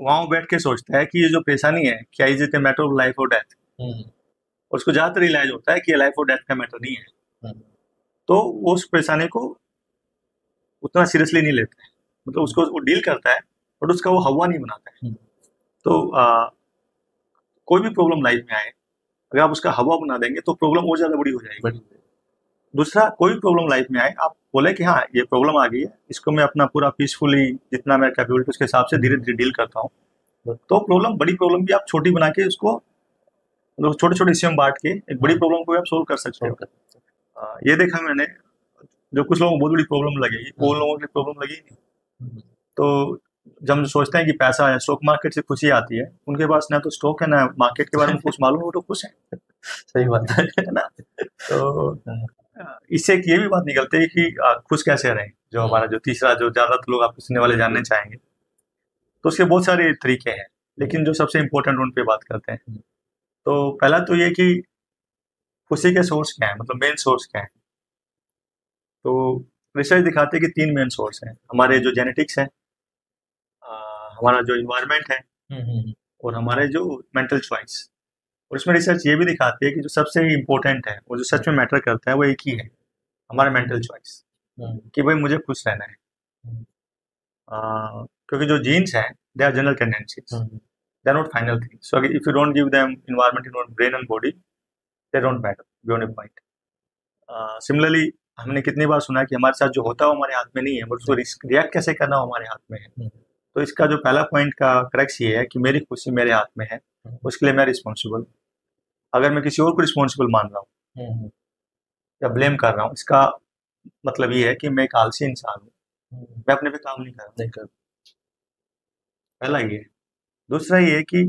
वहाँ वो बैठ के सोचता है कि ये जो परेशानी है क्या is it a matter of life और डेथ। और उसको ज़्यादातर रियलाइज होता है कि ये लाइफ और डेथ का मैटर नहीं है, तो वो उस परेशानी को उतना सीरियसली नहीं लेता है, मतलब उसको वो डील करता है बट उसका वो हवा नहीं बनाता है। तो कोई भी प्रॉब्लम लाइफ में आए, अगर आप उसका हवा बना देंगे तो प्रॉब्लम और ज़्यादा बड़ी हो जाएगी। दूसरा, कोई भी प्रॉब्लम लाइफ में आए आप बोले कि हाँ ये प्रॉब्लम आ गई है, इसको मैं अपना पूरा पीसफुली जितना मेरा कैपेबिलिटी उसके हिसाब से धीरे धीरे डील करता हूँ, तो प्रॉब्लम बड़ी प्रॉब्लम भी आप छोटी बना के उसको मतलब छोटे छोटे हिस्से में बांट के एक बड़ी प्रॉब्लम को आप सोल्व कर सकते हो। ये देखा मैंने, जो कुछ लोगों को बहुत बड़ी प्रॉब्लम लगेगी वो लोगों की प्रॉब्लम लगी नहीं। तो जब हम सोचते हैं कि पैसा है, स्टॉक मार्केट से खुशी आती है, उनके पास ना तो स्टॉक है ना मार्केट के बारे में कुछ मालूम है, वो तो खुश है। सही बात है ना? तो इससे ये भी बात निकलती है कि खुश कैसे रहें। जो हमारा जो तीसरा जो ज्यादातर लोग आपको सुनने वाले जानने चाहेंगे, तो उसके बहुत सारे तरीके हैं, लेकिन जो सबसे इम्पोर्टेंट उन पे बात करते हैं। तो पहला तो ये कि खुशी के सोर्स क्या है, मतलब मेन सोर्स क्या है। तो रिसर्च दिखाते हैं कि 3 मेन सोर्स हैं। हमारे जो जेनेटिक्स है, हमारा जो इन्वायरमेंट है, और हमारे जो मेंटल चॉइस। और इसमें रिसर्च ये भी दिखाती है कि जो सबसे इम्पोर्टेंट है और जो सच में मैटर करता है वो एक ही है, हमारा मेंटल चॉइस, कि भाई मुझे खुश रहना है। क्योंकि जो जीन्स हैं they are general tendencies, they are not final things. So if you don't give them environment in your brain and body, they don't matter beyond a point. Similarly हमने कितनी बार सुना है कि हमारे साथ जो होता है वो हमारे हाथ में नहीं है, बट उसको रिएक्ट कैसे करना वो हमारे हाथ में है। तो इसका जो पहला पॉइंट का क्रक्स ये है कि मेरी खुशी मेरे हाथ में है, उसके लिए मैं रिस्पॉन्सिबल। अगर मैं किसी और को रिस्पॉन्सिबल मान रहा हूँ या ब्लेम कर रहा हूँ, इसका मतलब ये है कि मैं एक आलसी इंसान हूँ, मैं अपने पे काम नहीं कर रहा। पहला ये है। दूसरा ये है कि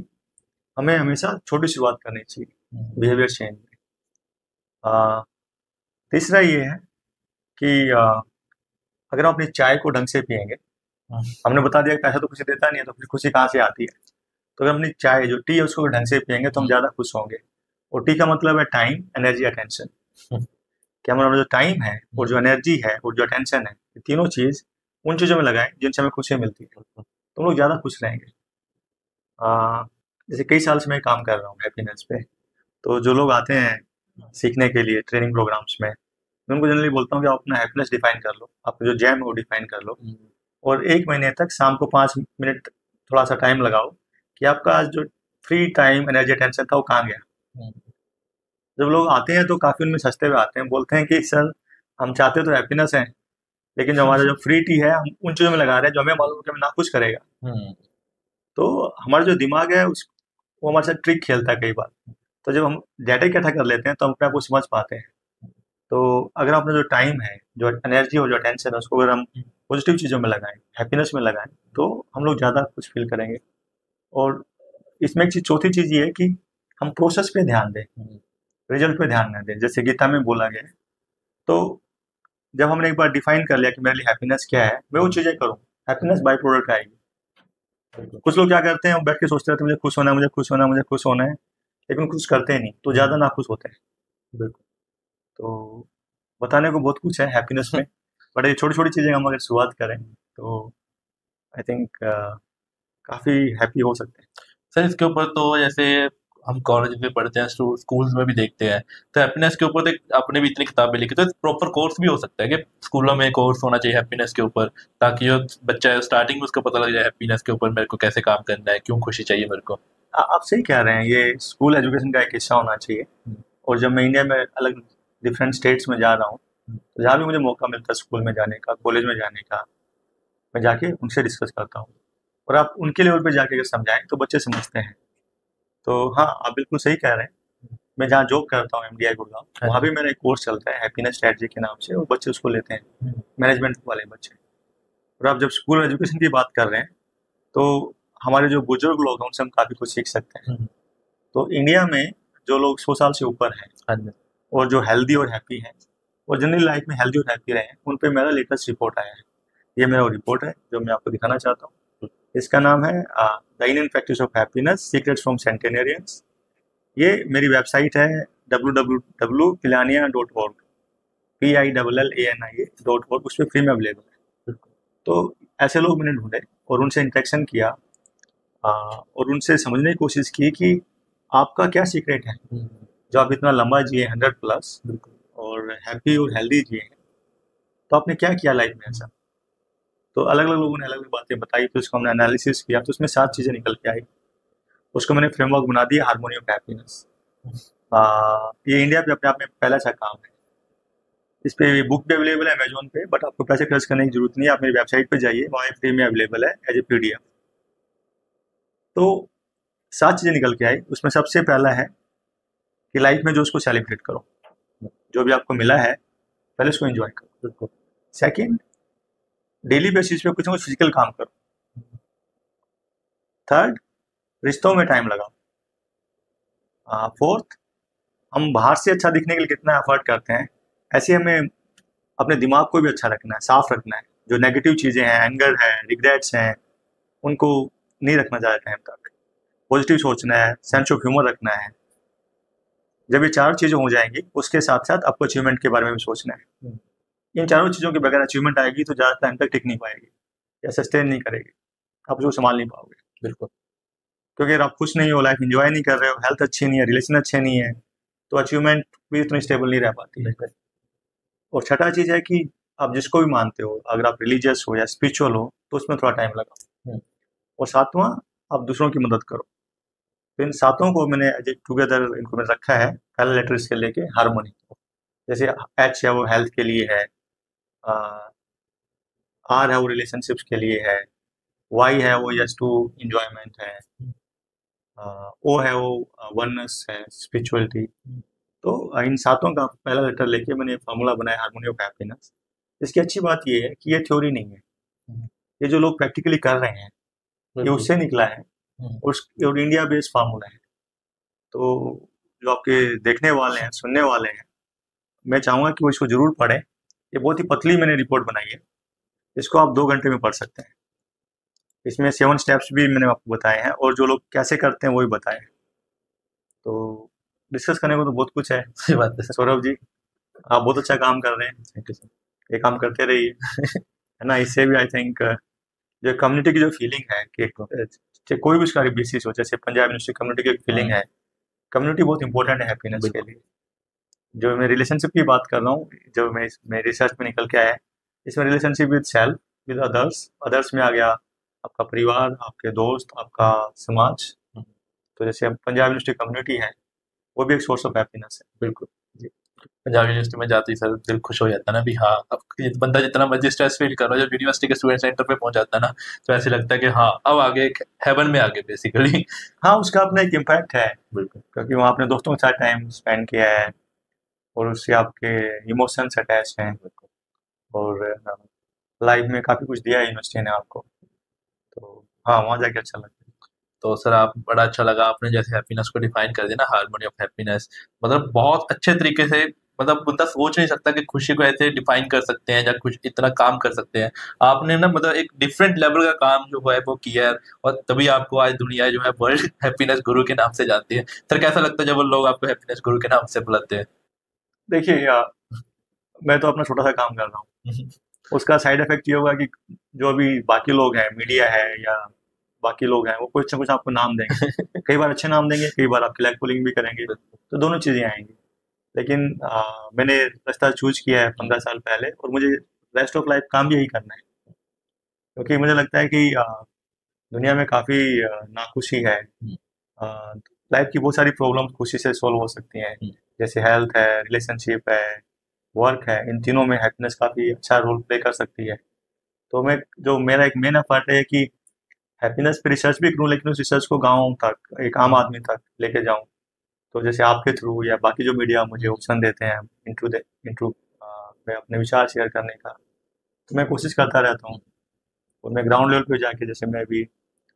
हमें हमेशा छोटी शुरुआत करनी चाहिए बिहेवियर चेंज में। तीसरा ये है कि अगर हम अपनी चाय को ढंग से पियेंगे, हमने बता दिया कि पैसा तो खुशी देता नहीं है, तो फिर खुशी कहाँ से आती है। तो अगर अपनी चाय जो टी है उसको ढंग से पियेंगे तो हम ज़्यादा खुश होंगे। और टी का मतलब है टाइम, एनर्जी, अटेंशन। कि हमारा जो टाइम है और जो एनर्जी है और जो अटेंशन है, ये तीनों चीज़ उन चीज़ों में लगाएं जिनसे हमें खुशी मिलती है, तो हम लोग ज़्यादा खुश रहेंगे। आ, जैसे कई साल से मैं काम कर रहा हूँ हैप्पीनेस पे, तो जो लोग आते हैं सीखने के लिए ट्रेनिंग प्रोग्राम्स में, मैं उनको जनरली बोलता हूँ कि आप अपना हैप्पीनेस डिफाइन कर लो, आपका जो जैम है वो डिफाइन कर लो, और 1 महीने तक शाम को 5 मिनट थोड़ा सा टाइम लगाओ कि आपका जो फ्री टाइम, एनर्जी, टेंशन था वो कहाँ गया। जब लोग आते हैं तो काफ़ी उनमें सस्ते में आते हैं, बोलते हैं कि सर हम चाहते तो हैप्पीनेस है, लेकिन जो हमारा जो फ्री टी है हम उन चीज़ों में लगा रहे हैं जो हमें मालूम है कि हमें नाखुश करेगा। तो हमारा जो दिमाग है उस वो हमारे साथ ट्रिक खेलता है कई बार। तो जब हम डाटा इकट्ठा कर लेते हैं तो हम अपने आप को समझ पाते हैं। तो अगर अपना जो टाइम है, जो एनर्जी और जो अटेंशन है, उसको अगर हम पॉजिटिव चीज़ों में लगाएं, हैप्पीनेस में लगाएं, तो हम लोग ज़्यादा खुश फील करेंगे। और इसमें एक चीज़, चौथी चीज़ ये है कि हम प्रोसेस पे ध्यान दें, रिजल्ट पे ध्यान न दें। जैसे गीता में बोला गया है, तो जब हमने एक बार डिफाइन कर लिया कि मेरे लिए हैप्पीनेस क्या है, मैं वो चीज़ें करूँ, हैप्पीनेस बाई प्रोडक्ट आएगी। कुछ लोग क्या करते हैं, वो बैठ के सोचते रहते हैं मुझे खुश होना है, मुझे खुश होना है, मुझे खुश होना है, लेकिन कुछ करते नहीं, तो ज़्यादा नाखुश होते हैं। बिल्कुल। तो बताने को बहुत कुछ है हैप्पीनेस में, बट ये छोटी-छोटी चीज़ें हम अगर शुरुआत करें, तो आई थिंक काफ़ी हैप्पी हो सकते हैं। सर इसके ऊपर तो जैसे हम कॉलेज में पढ़ते हैं, स्कूल्स में भी देखते हैं, तो हैप्पीनेस के ऊपर तो आपने भी इतनी किताबें लिखी, तो प्रॉपर कोर्स भी हो सकता है कि स्कूलों में कोर्स होना चाहिए हैप्पीनेस के ऊपर, ताकि जो बच्चा है स्टार्टिंग में उसको पता लग जाए हैप्पीनेस के ऊपर मेरे को कैसे काम करना है, क्यों खुशी चाहिए मेरे को। आप सही कह रहे हैं, ये स्कूल एजुकेशन का एक हिस्सा होना चाहिए। और जब मैं इंडिया में अलग डिफरेंट स्टेट्स में जा रहा हूँ, तो जहाँ भी मुझे मौका मिलता है स्कूल में जाने का, कॉलेज में जाने का, मैं जाके उनसे डिस्कस करता हूँ। और आप उनके लेवल पे जाके अगर समझाएं तो बच्चे समझते हैं। तो हाँ, आप बिल्कुल सही कह रहे हैं। मैं जहाँ जॉब करता हूँ एमडीआई गुड़गांव, वहाँ भी मेरा एक कोर्स चलता है हैप्पीनेस स्ट्रेटजी के नाम से, और बच्चे उसको लेते हैं, मैनेजमेंट वाले बच्चे। और आप जब स्कूल एजुकेशन की बात कर रहे हैं, तो हमारे जो बुजुर्ग लोग हैं उनसे हम काफ़ी कुछ सीख सकते हैं। तो इंडिया में जो लोग 100 साल से ऊपर हैं और जो हेल्दी और हैप्पी हैं, और जनरली लाइफ में हेल्दी और हैप्पी रहे हैं, उन पे मेरा लेटेस्ट रिपोर्ट आया है। ये मेरा रिपोर्ट है जो मैं आपको दिखाना चाहता हूँ। इसका नाम है the Indian practice of happiness, secrets from centenarians. ये मेरी वेबसाइट है www.pilania.org, PILLANIA.org, उस पर फ्री में अवेलेबल है। तो ऐसे लोग मैंने ढूंढे और उनसे इंटरेक्शन किया, और उनसे समझने की कोशिश की कि आपका क्या सीक्रेट है जो आप इतना लंबा जिए, 100+ और हैप्पी और हेल्दी जिए हैं, तो आपने क्या किया लाइफ में ऐसा। तो अलग अलग लोगों ने अलग अलग बातें बताई, फिर उसको हमने एनालिसिस किया, तो उसमें 7 चीज़ें निकल के आई। उसको मैंने फ्रेमवर्क बना दिया, हार्मोनी ऑफ हैप्पीनेस। ये इंडिया पे अपने आप में पहला सा काम है। इस पे बुक भी अवेलेबल है अमेजोन पे, बट आपको पैसे खर्च करने की जरूरत नहीं है, आप मेरी वेबसाइट पे जाइए, वहाँ फ्री में अवेलेबल है एज ए पीडीएफ। तो 7 चीज़ें निकल के आई। उसमें सबसे पहला है कि लाइफ में जो उसको सेलिब्रेट करो, जो भी आपको मिला है पहले उसको एंजॉय करो। सेकंड, डेली बेसिस पे कुछ ना कुछ फिजिकल काम करो। थर्ड, रिश्तों में टाइम लगाओ। फोर्थ, हम बाहर से अच्छा दिखने के लिए कितना एफर्ट करते हैं, ऐसे हमें अपने दिमाग को भी अच्छा रखना है, साफ रखना है। जो नेगेटिव चीज़ें हैं, एंगर है, रिग्रेट्स हैं, उनको नहीं रखना ज़्यादा टाइम तक। पॉजिटिव सोचना है, सेंस ऑफ ह्यूमर रखना है। जब ये 4 चीज़ें हो जाएंगी, उसके साथ साथ आपको अचीवमेंट के बारे में भी सोचना है। इन चारों चीज़ों के बगैर अचीवमेंट आएगी तो ज़्यादा टाइम तक टिक नहीं पाएगी या सस्टेन नहीं करेगी, आप उसको संभाल नहीं पाओगे। बिल्कुल। क्योंकि अगर आप खुश नहीं हो, लाइफ इंजॉय नहीं कर रहे हो, हेल्थ अच्छी नहीं है, रिलेशन अच्छे नहीं है, तो अचीवमेंट भी इतनी स्टेबल नहीं रह पाती है। और छठा चीज़ है कि आप जिसको भी मानते हो, अगर आप रिलीजियस हो या स्पिरिचुअल हो, तो उसमें थोड़ा टाइम लगाओ। और सातवां, आप दूसरों की मदद करो। तो इन सातों को मैंने टुगेदर इनको मैंने रखा है, पहला लेटर इसके लेके हार्मोनी। जैसे एच है वो हेल्थ के लिए है, आर है वो रिलेशनशिप्स के लिए है, वाई है वो यस टू इंजॉयमेंट है, ओ है वो वननेस है, स्पिरिचुअलिटी। तो इन सातों का पहला लेटर लेके मैंने फार्मूला बनाया, हार्मोनी ऑफ हैप्पीनेस। इसकी अच्छी बात ये है कि ये थ्योरी नहीं है, ये जो लोग प्रैक्टिकली कर रहे हैं ये उससे निकला है, और इंडिया बेस्ड फार्मूला है। तो जो आपके देखने वाले हैं, सुनने वाले हैं, मैं चाहूँगा कि वो इसको जरूर पढ़ें। ये बहुत ही पतली मैंने रिपोर्ट बनाई है, इसको आप 2 घंटे में पढ़ सकते हैं। इसमें 7 स्टेप्स भी मैंने आपको बताए हैं, और जो लोग कैसे करते हैं वो भी बताए हैं। तो डिस्कस करने को तो बहुत कुछ है सही बात है सर। सौरभ जी, आप बहुत अच्छा काम कर रहे हैं, थैंक यू सर। ये काम करते रहिए है ना। इससे भी आई थिंक जो कम्युनिटी की जो फीलिंग है कि चाहे कोई भी उसका बेसिस हो, जैसे पंजाब यूनिवर्सिटी कम्युनिटी की फीलिंग है, कम्युनिटी बहुत इंपॉर्टेंट है हैप्पीनेस के बिल्कुल। लिए। जो मैं रिलेशनशिप की बात कर रहा हूँ, जो मैं इसमें रिसर्च में निकल के आया है, इसमें relationship with self, with others, others में आ गया आपका परिवार, आपके दोस्त, आपका समाज। तो जैसे अब पंजाब यूनिवर्सिटी कम्युनिटी है, वो भी एक सोर्स ऑफ हैप्पीनेस है। बिल्कुल। जी। पंजाब यूनिवर्सिटी में जाते ही सर दिल खुश हो जाता है ना भी हाँ, अब ये बंदा जितना मर्जी स्ट्रेस फील कर रहा है, जब यूनिवर्सिटी के स्टूडेंट सेंटर पे पहुंच जाता है ना, तो ऐसे लगता है कि हाँ अब आगे एक हेवन में आगे बेसिकली। हाँ, उसका अपना एक इम्पैक्ट है, बिल्कुल। क्योंकि वहाँ अपने दोस्तों के साथ टाइम स्पेंड किया है, और उससे आपके इमोशंस अटैच हैं, और लाइफ में काफ़ी कुछ दिया है यूनिवर्सिटी ने आपको। तो हाँ, वहाँ जाके अच्छा लगता है। तो सर आप बड़ा अच्छा लगा आपने जैसे हैप्पीनेस को डिफाइन कर दिया ना, हार्मोनी ऑफ हैप्पीनेस, मतलब बहुत अच्छे तरीके से, मतलब बंदा सोच नहीं सकता कि खुशी को ऐसे डिफाइन कर सकते हैं या कुछ इतना काम कर सकते हैं। आपने ना मतलब एक डिफरेंट लेवल का काम जो है वो किया है, और तभी आपको आज दुनिया जो है वर्ल्ड हैप्पीनेस गुरु के नाम से जानती है। सर कैसा लगता है जब वो लोग आपको हैप्पीनेस गुरु के नाम से बुलाते हैं? देखिए मैं तो अपना छोटा सा काम कर रहा हूँ, उसका साइड इफेक्ट ये होगा कि जो अभी बाकी लोग हैं, मीडिया है या बाकी लोग हैं, वो कुछ ना कुछ आपको नाम देंगे। कई बार अच्छे नाम देंगे, कई बार आपकी लैग पुलिंग भी करेंगे, तो दोनों चीज़ें आएंगी। लेकिन मैंने रास्ता चूज किया है 15 साल पहले, और मुझे रेस्ट ऑफ लाइफ काम भी यही करना है, क्योंकि मुझे लगता है कि दुनिया में काफ़ी नाखुशी है। लाइफ की बहुत सारी प्रॉब्लम खुशी से सॉल्व हो सकती हैं, जैसे हेल्थ है, रिलेशनशिप है, वर्क है, इन तीनों में हैप्पीनेस काफ़ी अच्छा रोल प्ले कर सकती है। तो मैं, जो मेरा एक मेन एफर्ट है कि हैप्पीनेस पे रिसर्च भी करूँ, लेकिन उस रिसर्च को गाँव तक, एक आम आदमी तक लेके जाऊँ। तो जैसे आपके थ्रू या बाकी जो मीडिया मुझे ऑप्शन देते हैं इंटू मैं अपने विचार शेयर करने का, तो मैं कोशिश करता रहता हूँ। और मैं ग्राउंड लेवल पे जाके, जैसे मैं अभी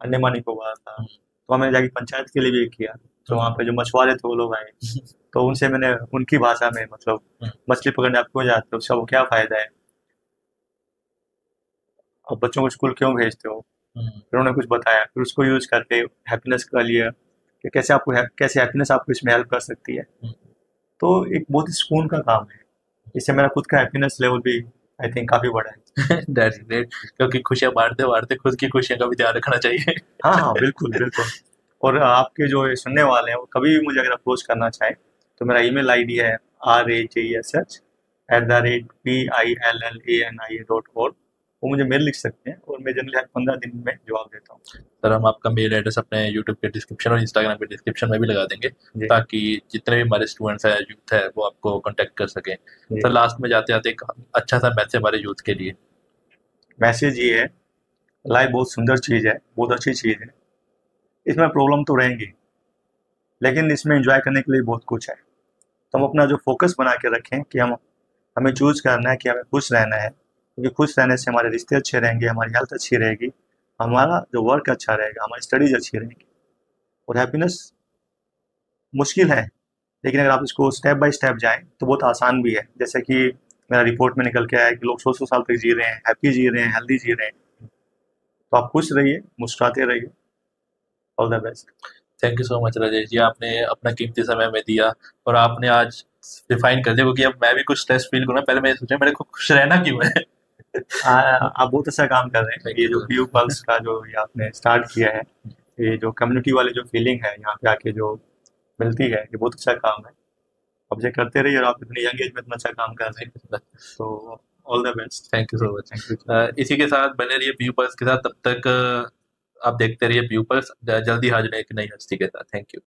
अंडमान निकोबार था, तो मैंने जाके पंचायत के लिए भी किया। तो वहाँ पे जो मछुआरे थे वो लोग आए, तो उनसे मैंने उनकी भाषा में, मतलब मछली पकड़ने आप क्यों जाते हो, उसका वो क्या फ़ायदा है, और बच्चों को स्कूल क्यों भेजते हो, फिर उन्होंने कुछ बताया, फिर उसको यूज़ करके हैप्पीनेस का लिया कि कैसे आपको कैसे हैप्पीनेस आपको इसमें हेल्प कर सकती है। तो एक बहुत ही सुकून का काम है, इससे मेरा खुद का हैप्पीनेस लेवल भी आई थिंक काफ़ी बढ़ा है। दैट्स ग्रेट, क्योंकि खुशियां बांटते बांटते खुद की खुशियां का भी ध्यान रखना चाहिए। हाँ हाँ, बिल्कुल बिल्कुल। और आपके जो ये सुनने वाले हैं, वो कभी भी मुझे अगर अप्रोच करना चाहें, तो मेरा ईमेल आईडी है rajesh@PILLANIA.org। वो मुझे मेल लिख सकते हैं, और मैं जनरली हर 15 दिन में जवाब देता हूँ। सर हम आपका मेल एड्रेस अपने यूट्यूब के डिस्क्रिप्शन और इंस्टाग्राम के डिस्क्रिप्शन में भी लगा देंगे, जी ताकि जितने भी हमारे स्टूडेंट्स हैं, यूथ है, वो आपको कांटेक्ट कर सकें। जी। सर लास्ट में जाते जाते एक अच्छा सा मैसेज हमारे यूथ के लिए। मैसेज ये है, लाइफ बहुत सुंदर चीज़ है, बहुत अच्छी चीज़ है। इसमें प्रॉब्लम तो रहेंगी, लेकिन इसमें एंजॉय करने के लिए बहुत कुछ है। तो हम अपना जो फोकस बना के रखें कि हमें चूज करना है कि हमें खुश रहना है, क्योंकि खुश रहने से हमारे रिश्ते अच्छे रहेंगे, हमारी हेल्थ अच्छी रहेगी, हमारा जो वर्क अच्छा रहेगा, हमारी स्टडीज अच्छी रहेंगी। और हैप्पीनेस मुश्किल है, लेकिन अगर आप इसको स्टेप बाय स्टेप जाएं तो बहुत आसान भी है। जैसे कि मेरा रिपोर्ट में निकल के आया कि लोग 100 साल तक जी रहे हैं, हैप्पी जी रहे हैं, हेल्दी जी रहे हैं। तो आप खुश रहिए, मुस्कुराते रहिए। All the best. Thank you so much Rajesh ji, आपने अपना कीमती समय में दिया, और आपने आज डिफाइन कर दिया, क्योंकि अब मैं भी कुछ स्ट्रेस फील करूँ, पहले मैं सोचा मेरे को खुश रहना क्यों है। आप बहुत अच्छा काम कर रहे हैं। थैंक ये यू जो सर। पीयू पल्स का जो ये आपने स्टार्ट किया है, ये जो कम्युनिटी वाली जो फीलिंग है यहाँ पे आके जो मिलती है, ये बहुत अच्छा काम है। अब ये करते रहिए, और आप इतनी यंग एज में इतना अच्छा काम कर रहे हैं, तो all the best. Thank you so much. Thank you. इसी के साथ बने रहिए प्यूपल्स के साथ, तब तक आप देखते रहिए प्यूपल्स, जल्दी हाजिर है एक नई हस्ती के साथ। Thank you.